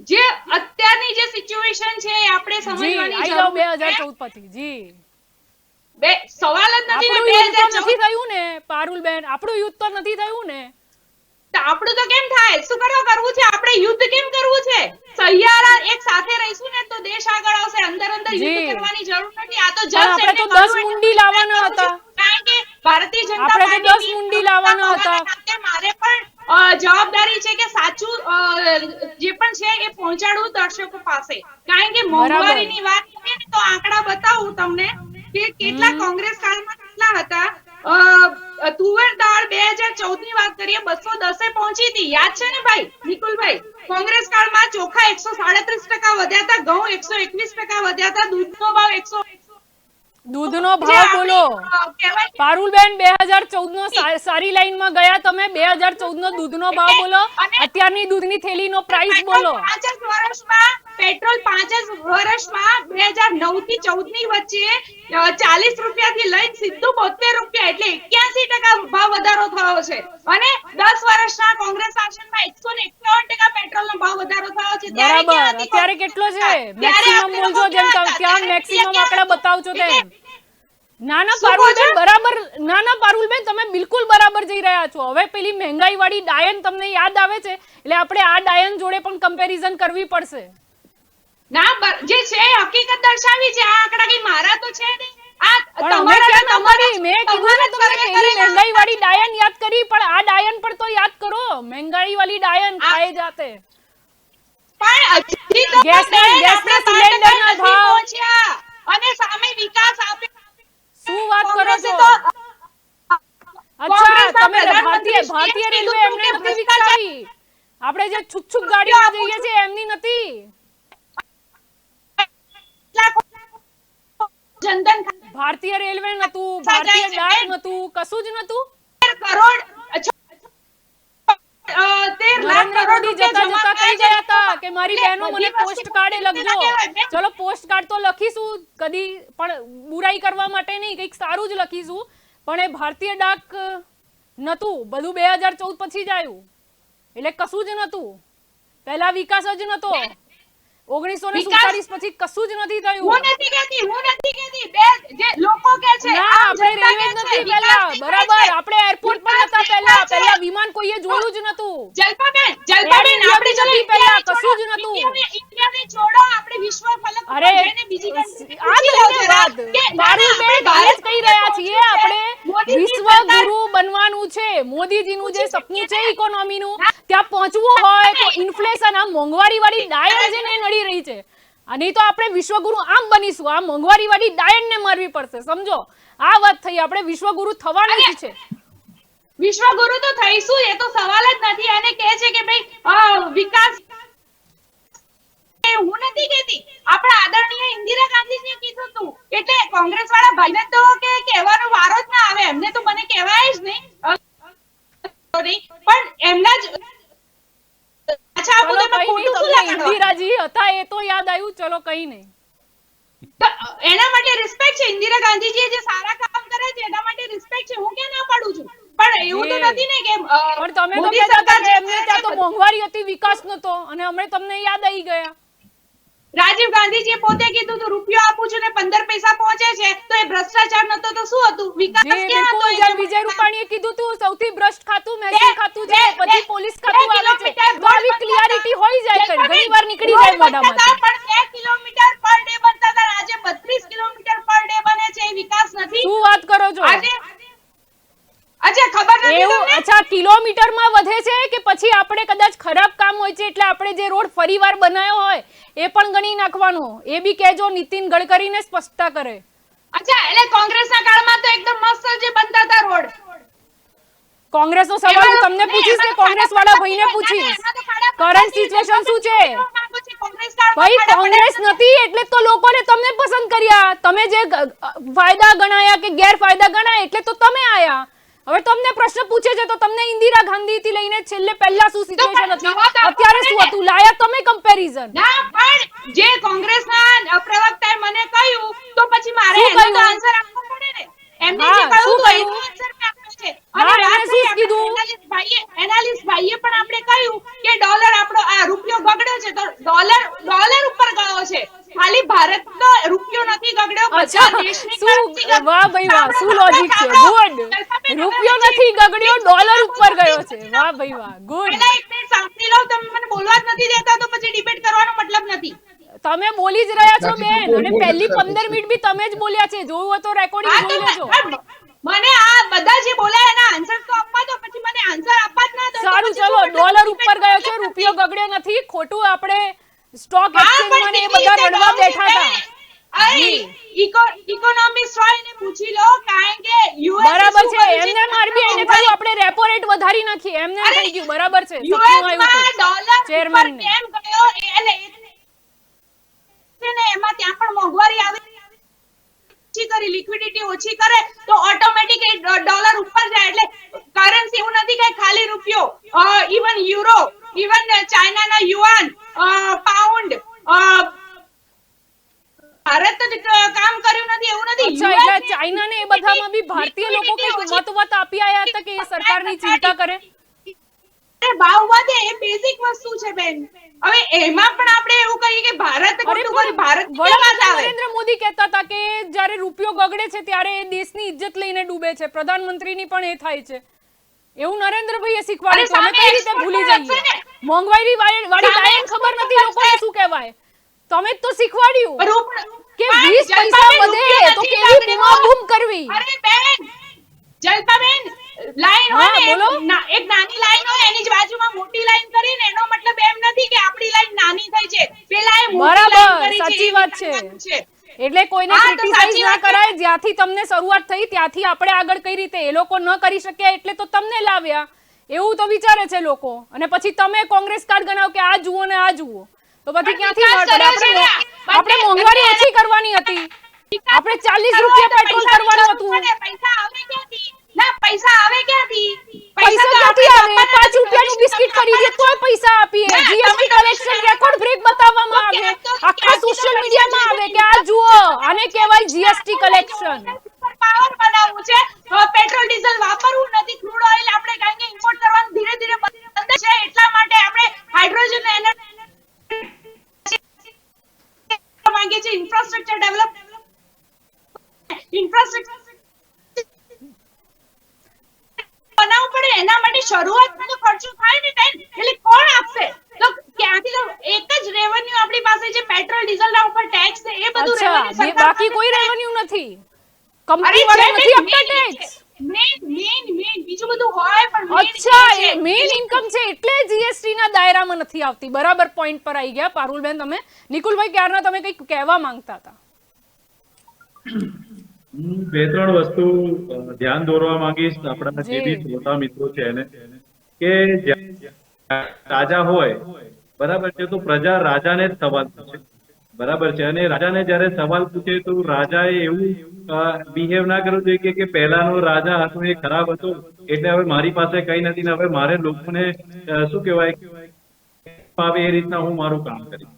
જે અત્યારની જે સિચ્યુએશન છે એ આપણે જી, સમજવાની આઈ જાવ જરૂર છે. 2014 પછી. જી, સવાલ જ નથી ને આપણું યુદ્ધ તો 2014 નથી થયું ને પારુલબેન, આપણું યુદ્ધ તો નથી થયું ને. તો આપણું તો કેમ થાય? શું કરવું છે? આપણે યુદ્ધ કેમ કરવું છે? સહિયારા એક સાથે રહીશું ને તો દેશ આગળ આવશે. અંદર જી. યુદ્ધ કરવાની જરૂર નથી. આ તો પણ જસ્ટ આપણે તો 10 મુંડી લાવવાના હતા. કારણ કે ભારતીય જનતા આપણે તો 10 પાર્ટીની મુંડી લાવવાના હતા. નાતે મારે પણ જવાબદારી છે કે સાચું જે પણ છે એ પહોંચાડવું દર્શકો પાસે. કારણ કે મોંઘવારીની વાત કરીએ ને તો આંકડા બતાવું તમને કે કેટલા કોંગ્રેસ કાળમાં કેટલા હતા. તુવેર દાળ 2014 ની વાત કરીએ 210 પહોંચી હતી. યાદ છે ને ભાઈ નિકુલભાઈ? કોંગ્રેસ કાળમાં ચોખા 137% વધ્યા હતા, ઘઉં 121% વધ્યા હતા, દૂધનો ભાવ 100 દૂધનો ભાવ બોલો પારુલબેન. 2014 નો સારી લાઈનમાં ગયા તમે. 2014 નો દૂધનો ભાવ બોલો, અત્યારની દૂધની થેલીનો પ્રાઇસ બોલો. 5 જ વર્ષમાં પેટ્રોલ 5 જ વર્ષમાં 2009 થી 14 ની વચ્ચે 40 રૂપિયાથી લઈને સીધું 72 રૂપિયા, એટલે 81% ભાવ વધારો થયો છે. અને 10 વર્ષના કોંગ્રેસ શાસનમાં 151% પેટ્રોલનો ભાવ વધારો થયો છે. બરાબર, અત્યારે કેટલો છે? મેક્સિમમ બોલજો, જેમ ત્યાં મેક્સિમમ આંકડા બતાવજો તેમ. નાના પારુલબેન બરાબર, નાના પારુલબેન તમે બિલકુલ બરાબર જઈ રહ્યા છો. હવે પેલી મહેંગાઈ વાળી ડાયન તમને યાદ આવે છે, એટલે આપણે આ ડાયન જોડે પણ કમ્પેરિઝન કરવી પડશે. ના જે છે હકીકત દર્શાવી છે. આ આંકડા કે મારા તો છે નહીં. આ પણ અમે ક્યાં તમારી, મેં કીધું ને તમને પેલી મહેંગાઈ વાળી ડાયન યાદ કરી, પણ આ ડાયન પણ તો યાદ કરો. મહેંગાઈ વાળી ડાયન ખાए જાતે. પણ હજી તો ગેસના સિલિન્ડરના ભાવ પહોંચ્યા અને સામે વિકાસ આપે. શું વાત કરો છો? અચ્છા, તમે ભારતીય રેલવે એમને નથી વિકસાવી. આપણે જે છુક ગાડીમાં જઈએ છીએ એમની નથી. જનધન ભારતીય રેલવે નતું, ભારતીય ડાક નતું, કશું જ નતું. કરોડ નરેન્દ્ર મોદી જતા જતા કહી ગયા હતા કે મારી બહેનો મને પોસ્ટ કાર્ડે લખજો. ચલો પોસ્ટ કાર્ડ તો લખીશું, કદી પણ બુરાઈ કરવા માટે નહીં, કંઈક સારું જ લખીશું. પણ એ ભારતીય ડાક નતું, બધું 2014 પછી જ આવ્યું, એટલે કશું જ નતું. પહેલા વિકાસ જ નતો. 1947 પછી કશું જ નથી થયું. હું નથી કહેતી જે લોકો કહે છે ના, આપણે રેલવે નથી પહેલા, બરાબર. આપણે એરપોર્ટ પણ નતા પહેલા વિમાન કોઈએ જોયું જ નતું. જલ્પાબેન આપણે જતી પહેલા કશું જ નતું. ઇન્ડિયાને છોડો, આપણે વિશ્વ ફલક અરે પર જઈને બીજી આ તમને વાત પારુલબેન એ જ કહી રહ્યા છીએ, આપણે વિશ્વ ગુરુ બનવાનું છે. મોદીજીનું જે સપનું છે ઇકોનોમીનું, ત્યાં પહોંચવું હોય તો ઇન્ફ્લેશન, આ મોંઘવારી વાળી ડાયન છે ને એ નડી રહી છે. અને તો આપણે વિશ્વગુરુ આમ બનીશું, આ મોંઘવારી વાળી ડાયન ને મારવી પડશે. સમજો, આ વાત થઈ. આપણે વિશ્વગુરુ થવાનું જ છે. વિશ્વગુરુ તો થઈશું, એ તો સવાલ જ નથી. અને કહે છે કે ભાઈ વિકાસ, હું નથી કહેતી, આપણા આદરણીય ઇન્દિરા ગાંધીજીએ કીધું હતું. એટલે કોંગ્રેસ વાળા ભાઈને તો કે કહેવાનો વારો જ ના આવે, એમને તો મને કહેવાય જ નહીં. પણ એમના જ અચ્છા, આ ચલો મુદ્દે કઈ નહીં, ખોટું શું તમને લાગવાનું? ઇન્દિરાજી હતા એ તો યાદ આવ્યું, ચલો કઈ નહીં. તો એના માટે રિસ્પેક્ટ છે. ઇન્દિરા ગાંધીજી જે સારા કામ કરે છે એના માટે રિસ્પેક્ટ છે, હું ક્યાં ના પાડું છું. પણ એવું તો જી. નથી ને કે પણ તમે તો મોદી કહેતા હતા સરકાર કે જે એમને કરે ત્યાં તો છે, મોંઘવારી હતી, વિકાસ નતો, અને અમે તમને યાદ આવી ગયા. રાજીવ ગાંધીજીએ પોતે કીધું તો રૂપિયો આપું છું ને 15 પૈસા પહોંચે છે, તો એ ભ્રષ્ટાચાર નતો તો શું હતું? વિકાસ જી ક્યાં હતો? બિલકુલ, જેમ વિજય રૂપાણીએ કીધું તું સૌથી ભ્રષ્ટ ખાતું મહેસૂલ ખાતું છે, પછી પોલીસ ખાતું આવે છે, તો આવી ક્લિયરિટી હોઈ જાય, ઘણી વાર નીકળી જાય મોઢામાંથી. પણ 2 કિલોમીટર પર ડે બનતા હતા, આજે 32 કિલોમીટર પર ડે બને છે. એ વિકાસ નથી. શું વાત કરો છો? આજે અચ્છા, ખબર નથી એવું તમને? અચ્છા, કિલોમીટરમાં વધે છે કે પછી આપણે કદાચ ખરાબ કામ હોય છે એટલે આપણે જે રોડ ફરીવાર બનાવ્યો હોય એ પણ ગણી નાખવાનો? એ બી કહેજો, નીતિન ગડકરીને સ્પષ્ટતા કરે. અચ્છા, એટલે કોંગ્રેસના કાળમાં તો એકદમ મસ્ત જે બનતા હતા રોડ. કોંગ્રેસનો સવાલ હું તમને પૂછીશ કે કોંગ્રેસ વાળા ભાઈને પૂછીશ, કરંટ સિચ્યુએશન શું છે? ભાઈ કોંગ્રેસ નથી એટલે તો લોકોને તમને પસંદ કર્યા. તમે જે ફાયદા ગણાયા કે ગેરફાયદા ગણાયા એટલે તો તમે આયા. હવે તમને પ્રશ્ન પૂછે છે તો તમને ઇન્દિરા ગાંધી થી લઈને છેલ્લે પહેલા શું સિચ્યુએશન હતી, અત્યારે શું હતું, લાયા તમે કમ્પેરિઝન. ના, પણ જે કોંગ્રેસના પ્રવક્તાએ મને કહ્યું તો પછી મારે શું એનો તો કહ્યું? આન્સર આપવો પડે ને. એમને હા, જે કહ્યું શું તો કહ્યું? એનો આન્સર મેં આપ્યો છે. હા, અને એમને વાત શું થઈ કીધું? એનાલિસ્ટ ભાઈએ પણ આપણે કહ્યું કે ડોલર આપણો આ રૂપિયો બગડ્યો છે, તો ડોલર ઉપર ગયો છે. ખાલી ભારતનો રૂપિયો નથી બગડ્યો, અચ્છા, બધા દેશની શું currency વાહ ભાઈ વાહ, શું સાંભળો, લોજિક છે, સાંભળો. ગુડ. રૂપિયો નથી ગગડ્યો, ડોલર ઉપર ગયો છે, વાહ ભાઈ વાહ, ગુડ. પહેલા એક મિનિટ સાંભળી લો, તમે મને બોલવા જ નથી દેતા તો પછી ડિબેટ કરવાનો મતલબ નથી. તમે બોલી જ રહ્યા છો સાચી બેન, બોલ, અને બોલ, પહેલી સાચી 15 મિનિટ બી તમે જ બોલ્યા છે. જોવું હોય તો રેકોર્ડિંગ હા, તો જોઈ લેજો. મને આ બધા જે બોલ્યા એના આન્સર તો આપવા દો, પછી મને આન્સર આપવા જ ના દો તો સારું, પછી ચલો, શું મતલબ? ડોલર ઉપર ગયો છે, રૂપિયો ગગડ્યો નથી, ખોટું આપણે સ્ટોક હા, એક્સચેન્જમાં ને એ પણ બધા કેવી રીતે રડવા ગયું છે બેઠા હતા. બેન? અરે, ઇકોનોમિસ્ટ હોય એને પૂછી લો, કારણ કે US બરાબર છે, શું કર્યું એમને આરબીઆઈ ને થયું આપણે રેપો રેટ વધારી નાખીએ, એમને અરે, થઈ ગયું, બરાબર છે, સપનું US આવ્યું માં હતું ડોલર ચેરમેન ઉપર ને. કેમ ગયો છે ને, એમાં ત્યાં પણ મોંઘવારી આવે ઓછી કરી, લિક્વિડિટી ઓછી કરે તો ઓટોમેટિક ડોલર ઉપર જાય. એટલે કરન્સી એવું નથી કે ખાલી રૂપિયો, ઇવન યુરો, ઇવન ચાઇનાના યુઆન, પાઉન્ડ, ભારત જ કામ કર્યું નથી એવું નથી. અચ્છા, US એટલે ચાઇના ને એ બધામાં બી ભારતીય લોકો કઈક મત આપી આયા હતા કે એ સરકારની ચિંતા કરે? ભાવ વધે એ બેઝિક વસ્તુ છે બેન. હવે એમાં પણ આપણે એવું કહીએ કે ભારત અરે ખોટું કર્યું, ભારત પણ કેમ વાત વડાપ્રધાન આવે? નરેન્દ્ર મોદી કહેતા હતા કે જ્યારે રૂપિયો ગગડે છે ત્યારે એ દેશની ઇજ્જત લઈને ડૂબે છે, પ્રધાનમંત્રીની પણ એ થાય છે. એવું નરેન્દ્રભાઈએ શીખવાડ્યું, તો અમે કઈ રીતે ભૂલી જઈએ? મોંઘવારી વાળી લાઈન ખબર નથી લોકોને શું કહેવાય, તમે જ તો શીખવાડ્યું કે 20 પૈસા વધે તો કેવી બૂમાબૂમ કરવી. અરે બેન, જલપાબેન, લાઈન હા, હોય ને, બોલો. એક નાની લાઈન હોય એની જ બાજુમાં મોટી લાઈન કરીને એનો મતલબ એમ નથી કે આપણી લાઈન નાની થઈ છે, પેલા એ મોટી બરાબર, લાઈન કરી છે, સાચી એ વાત છે. વિચારવાનું છે. એટલે કોઈને હા, તો ક્રિટિસાઇઝ સાચી ના વાત છે. કરાય, જ્યાંથી તમને શરૂઆત થઈ ત્યાંથી આપણે આગળ કઈ રીતે, એ લોકો ન કરી શક્યા એટલે તો તમને લાવ્યા, એવું તો વિચારે છે લોકો. અને પછી તમે કોંગ્રેસ કાર્ડ ગણાવો કે આ જુઓ ને આ જુઓ, તો પછી ક્યાંથી વિકાસ મળે? કર્યો છે ને. આપણે મોંઘવારી ઓછી કરવાની હતી, આપણે 40 રૂપિયા પેટ્રોલ કરવાનું હતું. પૈસા આવે ક્યાંથી? ના, પૈસા આવે ક્યાંથી? પૈસા તો ક્યાંથી આપણે આવે? 5 રૂપિયાનું બિસ્કિટ ખરીદીએ તોય પૈસા આપીએ, ના, જીએસટી તમે કલેક્શન રેકોર્ડ બ્રેક બતાવવામાં આવે, આખા સોશિયલ મીડિયામાં આવે કે આ જુઓ, આને કહેવાય જીએસટી કલેક્શન. પાવર બનાવવું છે, પેટ્રોલ ડીઝલ વાપરવું નથી, ક્રૂડ ઓઇલ આપણે કારણ કે ઇમ્પોર્ટ કરવાનું ધીરે ધીરે બંધ છે, એટલા માટે આપણે હાઇડ્રોજન એનર્જી માંગીએ છીએ. ઇન્ફ્રાસ્ટ્રક્ચર ડેવલપ, ઇન્ફ્રાસ્ટ્રક્ચર બનાવવું પડે, એના માટે શરૂઆતમાં તો ખર્ચો થાય ને બેન, એટલે કોણ આપશે? તો ક્યાંથી તો એક જ રેવન્યુ આપણી પાસે જે પેટ્રોલ ડીઝલના ઉપર ટેક્સ છે એ બધું અચ્છા, રેવન્યુ સરકાર બાકી કોઈ પાસે રેવન્યુ નથી, અરે કંપની છે વાળા બેન, નથી આપતા main ટેક્સ? મેન બીજું બધું હોય પણ main અચ્છા, એ છે. એ મેઇન ઇન્કમ છે એટલે જીએસટી ના દાયરામાં નથી આવતી. બરાબર, પોઈન્ટ પર આવી ગયા પારુલબેન તમે. નિકુલભાઈ, ક્યારના તમે કંઈક કહેવા માંગતા હતા. હું બે ત્રણ વસ્તુ ધ્યાન દોરવા માંગીશ આપણા જે બી જી શ્રોતા મિત્રો છે એને, કે જ્યારે રાજા હોય બરાબર છે તો પ્રજા રાજાને જ સવાલ પૂછે બરાબર છે, અને રાજાને જયારે સવાલ પૂછે તો રાજાએ એવું બિહેવ ના કરવું જોઈએ કે પહેલાનો રાજા હતો એ ખરાબ હતો એટલે હવે મારી પાસે કઈ નથી ને હવે મારે લોકોને શું કહેવાય આવે એ રીતના હું મારું કામ કરીશ.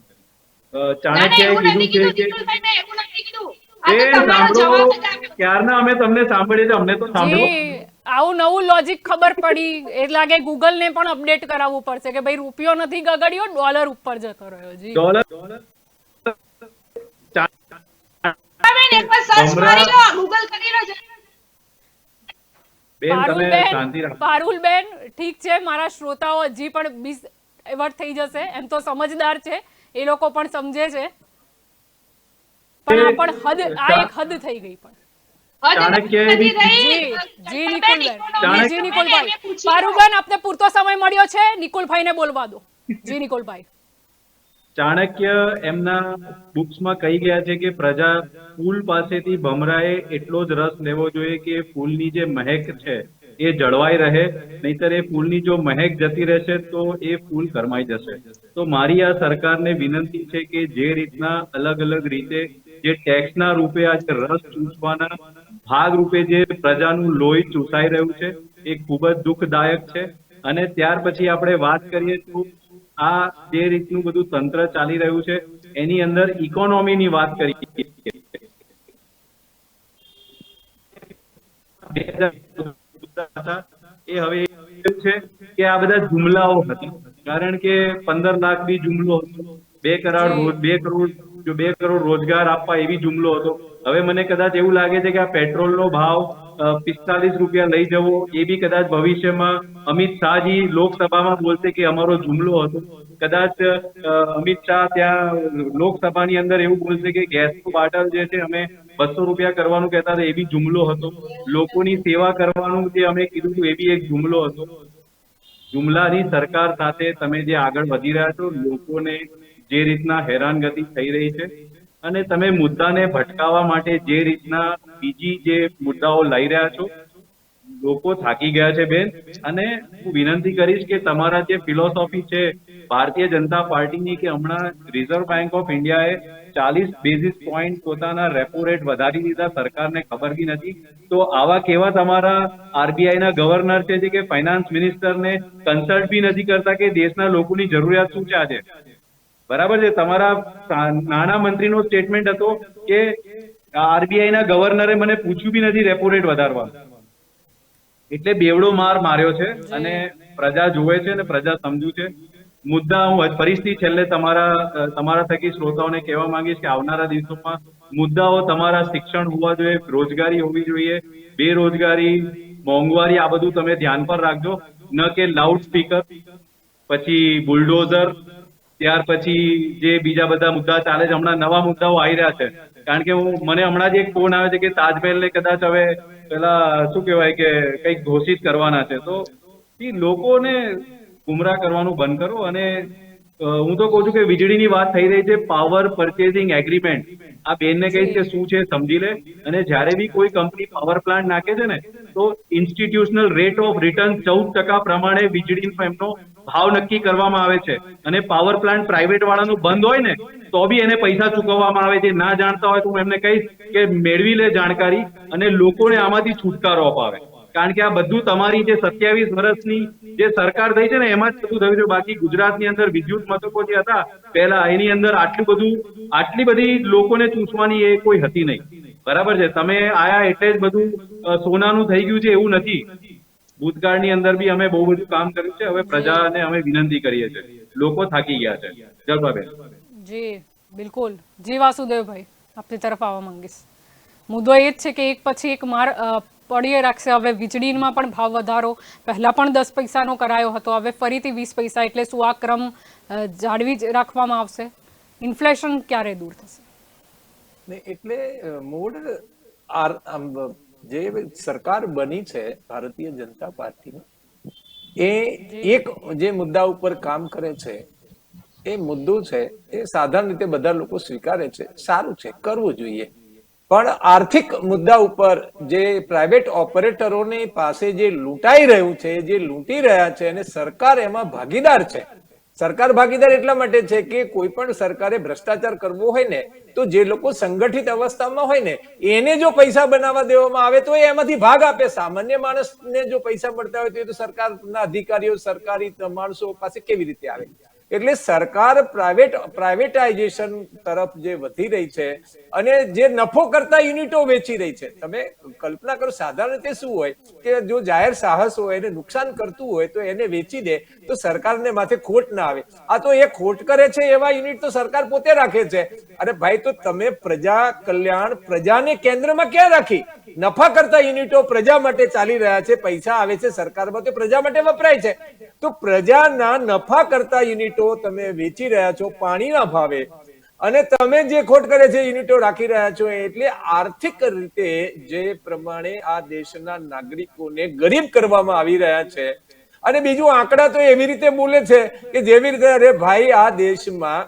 ના ના, ચાણક્યએ એવું કીધું નથી છે કીધું કે નિકુલભાઈ, મેં એવું નથી કીધું. આ તો બેન તમારો સાંભળો, જવાબ જ આપ્યો. ક્યારના અમે તમને સાંભળીએ છીએ, અમને તો સાંભળો. જી આવું નવું લોજિક ખબર પડી એ લાગે ગૂગલ ને પણ અપડેટ કરાવવું પડશે કે ભાઈ રૂપિયો નથી ગગડ્યો, ડોલર ઉપર જતો રહ્યો. જી ડોલર બેન, એકવાર સર્ચ મારી લો, ગૂગલ કરી લો જરા. બેન તમે શાંતિ રાખો. પારુલબેન ઠીક છે, મારા શ્રોતાઓ હજી પણ 20 વર્ષ થઈ જશે, એમ તો સમજદાર છે, એ લોકો પણ સમજે છે, પણ આ પણ હદ, આ એક હદ થઈ ગઈ. પણ ચાણક્યએ નથી બી રહી. જી નિકુલબેન, ચાણક્ય- જી નિકુલભાઈ, મેં પૂછી પારુલબેન આપને પૂરતો સમય મળ્યો છે, નિકુલભાઈને બોલવા દો. જી નિકુલભાઈ. ચાણક્ય એમના બુક્સમાં કહી ગયા છે કે પ્રજા ફૂલ પાસેથી ભમરાએ એટલો જ રસ લેવો જોઈએ કે ફૂલની જે મહેક છે એ જળવાઈ રહે, નહીતર એ ફૂલની જો મહેક જતી રહેશે તો એ ફૂલ કરમાઈ જશે. તો મારી આ સરકારને વિનંતી છે કે જે રીતના અલગ અલગ રીતે જે ટેક્સના રૂપે આ જે રસ ચૂસવાના ભાગ રૂપે જે પ્રજાનું લોહી ચૂસાઈ રહ્યું છે એ ખૂબ જ દુઃખદાયક છે. અને ત્યાર પછી આપણે વાત કરીએ તો આ જે રીતનું બધું તંત્ર ચાલી રહ્યું છે એની અંદર ઇકોનોમીની વાત કરીએ. 2000 હતા એ હવે એવું છે કે આ બધા જુમલાઓ હતા, કારણ કે 15 લાખ બી જુમલો હતો, 2 કરોડ રોજ 2 કરોડ રોજગાર આપવા એવી જુમલો હતો. હવે મને કદાચ એવું લાગે છે કે આ પેટ્રોલનો ભાવ 45 રૂપિયા લઈ જવો એ બી કદાચ ભવિષ્યમાં અમિત શાહજી લોકસભામાં બોલશે કે અમારો જુમલો હતો. કદાચ અમિત શાહ ત્યાં લોકસભાની અંદર એવું બોલશે કે ગેસનું બાટલ જે છે અમે 200 રૂપિયા કરવાનું કહેતા હતા એ બી જુમલો હતો. લોકોની સેવા કરવાનું જે અમે કીધું હતું એ બી એક જુમલો હતો. જુમલાની સરકાર સાથે તમે જે આગળ વધી રહ્યા છો, લોકોને જે રીતના હેરાનગતિ થઈ રહી છે અને તમે મુદ્દાને ભટકાવવા માટે જે રીતના બીજી જે મુદ્દાઓ લઈ રહ્યા છો, લોકો થાકી ગયા છે બેન. અને હું વિનંતી કરીશ કે તમારા જે ફિલોસોફી છે ભારતીય જનતા પાર્ટીની કે હમણાં રિઝર્વ બેંક ઓફ ઇન્ડિયાએ 40 બેઝિસ પોઈન્ટ પોતાના રેપો રેટ વધારી દીધા, સરકારને ખબર બી નથી. તો આવા કેવા તમારા આરબીઆઈ ના ગવર્નર છે જે કે ફાઇનાન્સ મિનિસ્ટરને કન્સલ્ટ બી નથી કરતા કે દેશના લોકોની જરૂરિયાત શું છે આજે. બરાબર છે, તમારા નાણાં મંત્રીનો સ્ટેટમેન્ટ હતો કે આરબીઆઈ ના ગવર્નરે મને પૂછ્યું બી નથી રેપો રેટ વધારવા. એટલે બેવડો માર માર્યો છે અને પ્રજા જોવે છે અને પ્રજા સમજુ છે. મુદ્દા હું ફરીથી છેલ્લે તમારા થકી શ્રોતાઓને કહેવા માંગીશ કે આવનારા દિવસોમાં મુદ્દાઓ તમારા શિક્ષણ હોવા જોઈએ, રોજગારી હોવી જોઈએ, બેરોજગારી, મોંઘવારી, આ બધું તમે ધ્યાન પર રાખજો. ન કે લાઉડ સ્પીકર, પછી બુલડોઝર, ત્યાર પછી જે બીજા બધા મુદ્દા ચાલે છે. હમણાં નવા મુદ્દાઓ આવી રહ્યા છે, કારણ કે મને હમણાં જ એક ફોન આવે છે કે તાજમહેલને કદાચ હવે પેલા શું કહેવાય કે કંઈક ઘોષિત કરવાના છે. તો એ લોકોને ગુમરાહ કરવાનું બંધ કરો. અને હું તો કહું છું કે વીજળીની વાત થઈ રહી છે, પાવર પરચેઝિંગ એગ્રીમેન્ટ, આ બેનને કહીશ કે શું છે સમજી લે. અને જ્યારે બી કોઈ કંપની પાવર પ્લાન્ટ નાખે છે ને તો ઇન્સ્ટિટ્યુશનલ રેટ ઓફ રિટર્ન 14% પ્રમાણે વીજળીનો એમનો ભાવ નક્કી કરવામાં આવે છે. અને પાવર પ્લાન્ટ પ્રાઇવેટ વાળાનું બંધ હોય ને તો બી એને પૈસા ચૂકવવામાં આવે છે. ના જાણતા હોય તો હું એમને કહીશ કે મેળવી લે જાણકારી અને લોકોને આમાંથી છુટકારો અપાવે. કારણ કે આ બધું તમારી જે 27 વર્ષની જે સરકાર થઈ છે ને એમાં જ બધું થયું છે. બાકી ગુજરાતની અંદર વિદ્યુત મથકો જે હતા પહેલા એની અંદર આટલી બધી લોકોને ચૂસવાની એ કોઈ હતી નહીં. બરાબર છે, તમે આયા એટલે જ બધું સોનાનું થઈ ગયું છે એવું નથી. ભૂતકાળની અંદર બી અમે બહુ બધું કામ કર્યું છે. હવે પ્રજાને અમે વિનંતી કરીએ છીએ, લોકો થાકી ગયા છે. જલ્પાબેન. જી બિલકુલ. જી વાસુદેવભાઈ, આપની તરફ આવવા માંગીશ. મુદ્દો એ જ છે કે એક પછી એક માર પડીએ રાખશે. હવે વીજળીમાં પણ ભાવ વધારો પહેલા પણ 10 પૈસાનો કરાયો હતો, હવે ફરીથી 20 પૈસા. એટલે શું આ ક્રમ જાળવી જ રાખવામાં આવશે? ઇન્ફ્લેશન ક્યારે દૂર થશે? એટલે મૂળ જે સરકાર બની છે ભારતીય જનતા પાર્ટીની, એ એક જે મુદ્દા ઉપર કામ કરે છે એ મુદ્દો છે એ સાધારણ રીતે બધા લોકો સ્વીકારે છે, સારું છે, કરવું જોઈએ. પણ આર્થિક મુદ્દા ઉપર જે પ્રાઇવેટ ઓપરેટરોની પાસે જે લૂંટાઈ રહ્યું છે, જે લૂંટી રહ્યા છે, અને સરકાર એમાં ભાગીદાર છે. સરકાર ભાગીદાર એટલા માટે છે કે કોઈ પણ સરકારે ભ્રષ્ટાચાર કરવો હોય ને તો જે લોકો સંગઠિત અવસ્થામાં હોય ને એને જો પૈસા બનાવવા દેવામાં આવે તો એ એમાંથી ભાગ આપે. સામાન્ય માણસને જો પૈસા મળતા હોય તો એ તો સરકારના અધિકારીઓ, સરકારી માણસો પાસે કેવી રીતે આવે? એટલે સરકાર પ્રાઇવેટાઇઝેશન તરફ જે વધી રહી છે અને જે નફો કરતા યુનિટો વેચી રહી છે. તમે કલ્પના કરો, સાધારણ રીતે શું હોય કે જો જાહેર સાહસ હોય એને નુકસાન કરતું હોય તો એને વેચી દે તો સરકારને માથે ખોટ ના આવે. આ તો એ ખોટ કરે છે એવા યુનિટ તો સરકાર પોતે રાખે છે. અરે ભાઈ, તો તમે પ્રજા કલ્યાણ, પ્રજાને કેન્દ્રમાં ક્યાં રાખી? નફા કરતા યુનિટો પ્રજા માટે ચાલી રહ્યા છે, પૈસા આવે છે સરકારમાં તો પ્રજા માટે વપરાય છે. તો પ્રજાના નફા કરતા યુનિટો તમે વેચી રહ્યા છો પાણીના ભાવે, અને તમે જે ખોટ કરે છે યુનિટો રાખી રહ્યા છો. એટલે આર્થિક રીતે જે પ્રમાણે આ દેશના નાગરિકોને ગરીબ કરવામાં આવી રહ્યા છે. અને બીજું, આંકડા તો એવી રીતે બોલે છે કે જેવી રીતે, અરે ભાઈ, આ દેશમાં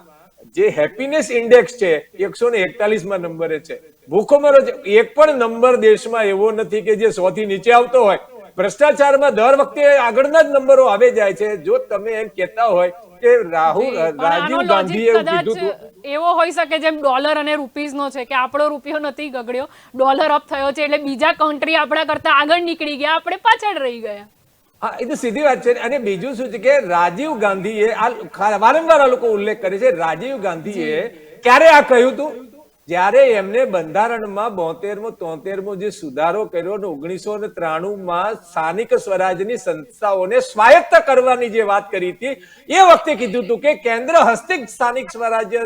જે હેપીનેસ ઇન્ડેક્સ છે 141માં નંબરે છે. ભૂખમરો એક પણ નંબર દેશમાં એવો નથી કે જે 100 થી નીચે આવતો હોય. ભ્રષ્ટાચારમાં દર વખતે આગળના જ નંબરો આવે જાય છે. જો તમે એમ કહેતા હોય કે રાજીવ ગાંધીએ એવું કીધું હતું, એવો હોઈ શકે જેમ ડોલર અને રૂપીઝ નો છે કે આપણો રૂપિયો નથી ગગડ્યો, ડોલર અપ થયો છે એટલે બીજા કન્ટ્રી આપણા કરતા આગળ નીકળી ગયા, આપણે પાછળ રહી ગયા. હા, એ તો સીધી વાત છે. અને બીજું શું છે કે રાજીવ ગાંધીએ, આ વારંવાર આ લોકો ઉલ્લેખ કરે છે, રાજીવ ગાંધીએ ક્યારે આ કહ્યું હતું? જ્યારે એમને બંધારણમાં 72મો 73મો જે સુધારો કર્યો ને 1993માં સ્થાનિક સ્વરાજની સંસ્થાઓને સ્વાયત્ત કરવાની જે વાત કરી હતી, એ વખતે કીધું હતું કે કેન્દ્ર હસ્તિક સ્થાનિક સ્વરાજ્ય,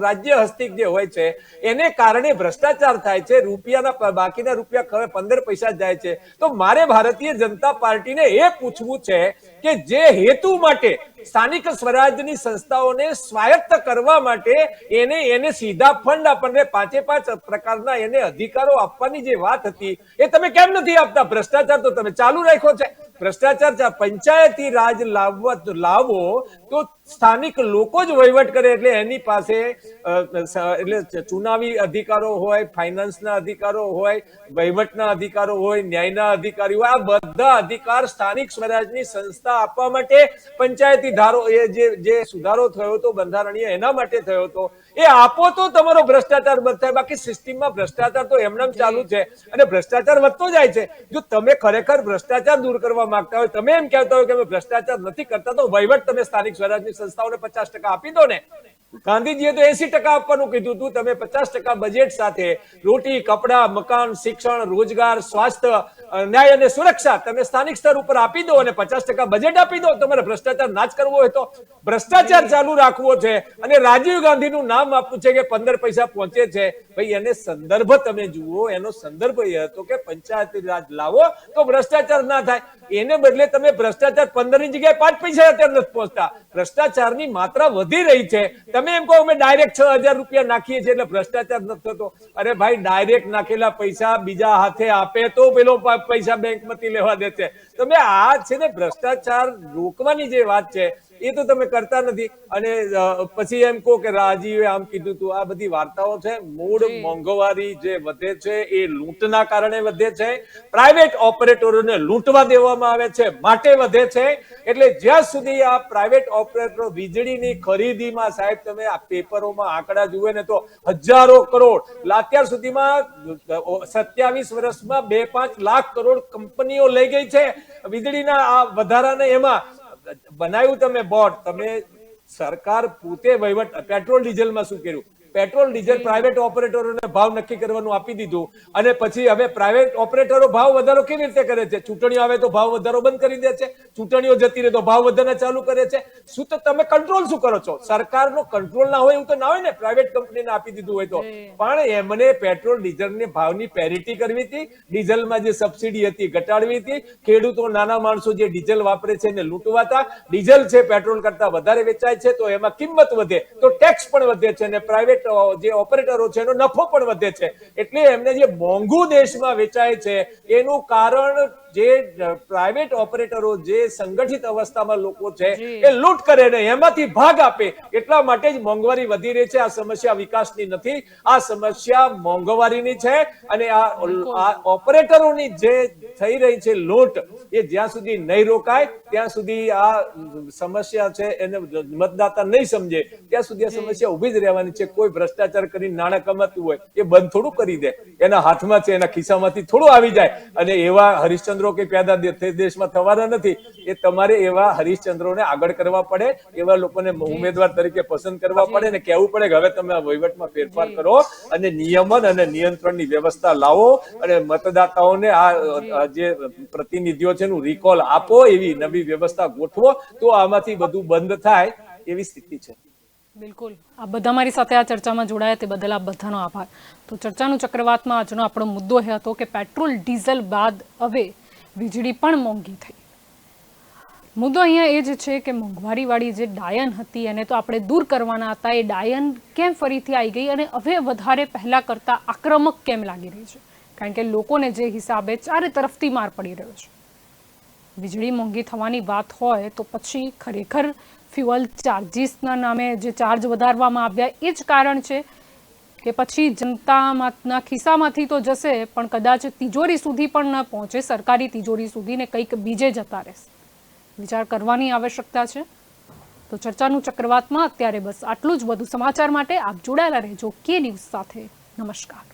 રાજ્ય હસ્તિક જે હોય છે એને કારણે ભ્રષ્ટાચાર થાય છે, રૂપિયાના બાકીના રૂપિયા 15 પૈસા જાય છે. તો મારે ભારતીય જનતા પાર્ટીને એ પૂછવું છે કે જે હેતુ માટે સ્થાનિક સ્વરાજની સંસ્થાઓને સ્વાયત્ત કરવા માટે એને સીધા ફંડ આપણને 5 પ્રકારના એને અધિકારો આપવાની જે વાત હતી એ તમે કેમ નથી આપતા? ભ્રષ્ટાચાર તો તમે ચાલુ રાખ્યો છે. ભ્રષ્ટાચાર, પંચાયતી રાજ લાવો તો સ્થાનિક લોકો જ વહીવટ કરે. એટલે એની પાસે એટલે ચુનાવી અધિકારો હોય, ફાઇનાન્સના અધિકારો હોય, વહીવટના અધિકારો હોય, ન્યાયના અધિકારી હોય. આ બધા અધિકાર સ્થાનિક સ્વરાજની સંસ્થા આપવા માટે પંચાયતી ધારો, એ જે સુધારો થયો હતો બંધારણીય, એના માટે થયો હતો. એ આપો તો તમારો ભ્રષ્ટાચાર બંધ થાય. બાકી સિસ્ટમમાં ભ્રષ્ટાચાર તો એમને ચાલુ છે અને ભ્રષ્ટાચાર વધતો જાય છે. જો તમે ખરેખર ભ્રષ્ટાચાર દૂર કરવા માંગતા હોય, તમે એમ કહેતા હોય કે અમે ભ્રષ્ટાચાર નથી કરતા, તો વહીવટ તમે સ્થાનિક સ્વરાજની સંસ્થાઓને 50% આપી દો ને. ગાંધીજીએ તો 80% આપવાનું કીધું હતું. તમે 50% બજેટ સાથે રોટી, કપડા, મકાન, શિક્ષણ, રોજગાર, સ્વાસ્થ્ય, ન્યાય અને સુરક્ષા તમે સ્થાનિક સ્તર ઉપર આપી દો અને 50% બજેટ આપી દો. તમારે ભ્રષ્ટાચાર ના જ કરવો હોય તો ભ્રષ્ટાચાર ચાલુ રાખવો છે. અને રાજીવ ગાંધીનું નામ આપવું છે કે 15 પૈસા પહોંચે છે. ભાઈ, એને સંદર્ભ તમે જુઓ. એનો સંદર્ભ એ હતો કે પંચાયતી રાજ લાવો તો ભ્રષ્ટાચાર ના થાય. એને બદલે તમે ભ્રષ્ટાચાર 15 ની જગ્યાએ 5 પૈસા અત્યારે નથી પહોંચતા. ભ્રષ્ટાચારની માત્રા વધી રહી છે. તમે એમ કહો અમે ડાયરેક્ટ 6000 રૂપિયા નાખીએ છીએ એટલે ભ્રષ્ટાચાર નથી થતો. અરે ભાઈ, ડાયરેક્ટ નાખેલા પૈસા બીજા હાથે આપે તો પેલો પૈસા બેંકમાંથી લેવા દે છે. તમે આ છે ને ભ્રષ્ટાચાર રોકવાની જે વાત છે એ તો તમે કરતા નથી. અને પછી એમ કહો કે રાજીવે આમ કીધું તું. આ બધી વાર્તાઓ છે. મૂળ મોંઘવારી જે વધે છે એ લૂંટના કારણે વધે છે. પ્રાઇવેટ ઓપરેટરોને લૂંટવા દેવામાં આવે છે માટે વધે છે. એટલે જ્યાં સુધી આ પ્રાઇવેટ ઓપરેટરો વીજળીની ખરીદીમાં, સાહેબ તમે આ પેપરોમાં આંકડા જુએ ને તો 1000 કરોડ, અત્યાર સુધીમાં 27 વર્ષમાં 2-5 લાખ કરોડ કંપનીઓ લઈ ગઈ છે વીજળીના આ વધારાને. એમાં બનાવ્યું તમે બોર્ડ, તમે સરકાર પોતે વહીવટ. પેટ્રોલ ડીઝલમાં શું કર્યું? પેટ્રોલ ડીઝલ પ્રાઇવેટ ઓપરેટરોને ભાવ નક્કી કરવાનું આપી દીધું. અને પછી હવે પ્રાઇવેટ ઓપરેટરો ભાવ વધારો કેવી રીતે કરે છે? ચૂંટણીઓ આવે તો ભાવ વધારો બંધ કરી દે છે, ચૂંટણીઓ જતી રહે તો ભાવ વધારવા ચાલુ કરે છે. શું તો તમે કંટ્રોલ શું કરો છો? સરકારનો કંટ્રોલ ના હોય એવું તો ના હોય ને. પ્રાઇવેટ કંપનીને આપી દીધું હોય તો. પણ એમને પેટ્રોલ ડીઝલની ભાવની પેરિટી કરવી હતી, ડીઝલમાં જે સબસિડી હતી ઘટાડવી હતી, ખેડૂતો, નાના માણસો જે ડીઝલ વાપરે છે એને લૂંટવાતા. ડીઝલ છે પેટ્રોલ કરતા વધારે વેચાય છે તો એમાં કિંમત વધે તો ટેક્સ પણ વધે છે અને પ્રાઇવેટ પ્રાઇવેટ જે ઓપરેટરો છે એનો નફો પણ વધે છે. એટલે એમને જે મોંઘું દેશમાં વેચાય છે એનું કારણ જે પ્રાઇવેટ ઓપરેટરો જે સંગઠિત અવસ્થામાં લોકો છે એ લૂંટ કરે ને એમાંથી ભાગ આપે, એટલા માટે જ મોંઘવારી વધી રહી છે. આ સમસ્યા વિકાસની નથી, આ સમસ્યા મોંઘવારીની છે. અને આ ઓપરેટરોની જે થઈ રહી છે લૂંટ, એ જ્યાં સુધી નહીં રોકાય ત્યાં સુધી આ સમસ્યા છે એને મતદાતા નહીં સમજે ત્યાં સુધી આ સમસ્યા ઉભી જ રહેવાની છે. કોઈ ભ્રષ્ટાચાર કરીને નાણાં કમાતું હોય એ બંધ થોડું કરી દે, એના હાથમાં છે, એના ખિસ્સામાંથી થોડું આવી જાય. અને એવા હરિશ્ચંદ્રો કે પેદા દેશમાં થવાના નથી. એ તમારે એવા હરિશ્ચંદ્રોને આગળ કરવા પડે, એવા લોકોને ઉમેદવાર તરીકે પસંદ કરવા પડે ને કહેવું પડે કે હવે તમે આ વહીવટમાં ફેરફાર કરો અને નિયમન અને નિયંત્રણની વ્યવસ્થા લાવો અને મતદાતાઓને આ જે પ્રતિનિધિઓ છે એનું રિકોલ આપો, એવી નવી વ્યવસ્થા ગોઠવો, તો આમાંથી બધું બંધ થાય એવી સ્થિતિ છે. બિલકુલ. આ બધા મારી સાથે આ ચર્ચામાં જોડાયા તે બદલ આપ બધાનો આભાર. તો ચર્ચાનું ચક્રવાતમાં આજનો આપણો મુદ્દો એ હતો કે પેટ્રોલ ડીઝલ બાદ હવે વીજળી પણ મોંઘી થઈ. મુદ્દો અહીંયા એ જ છે કે મોંઘવારીવાળી જે ડાયન હતી એને તો આપણે દૂર કરવાના હતા. એ ડાયન કેમ ફરીથી આવી ગઈ અને હવે વધારે પહેલાં કરતાં આક્રમક કેમ લાગી રહી છે? કારણ કે લોકોને જે હિસાબે ચારે તરફથી માર પડી રહ્યો છે. વીજળી મોંઘી થવાની વાત હોય તો પછી ખરેખર ફ્યુઅલ ચાર્જીસના નામે જે ચાર્જ વધારવામાં આવ્યા એ જ કારણ છે કે પછી જનતાના ખિસ્સામાંથી તો જશે પણ કદાચ તિજોરી સુધી પણ ન પહોંચે, સરકારી તિજોરી સુધી, ને કંઈક બીજે જતા રહેશે? વિચાર કરવાની આવશ્યકતા છે. તો ચર્ચાનું ચક્રવાતમાં અત્યારે બસ આટલું જ. વધુ સમાચાર માટે આપ જોડાયેલા રહેજો કે ન્યૂઝ સાથે. નમસ્કાર.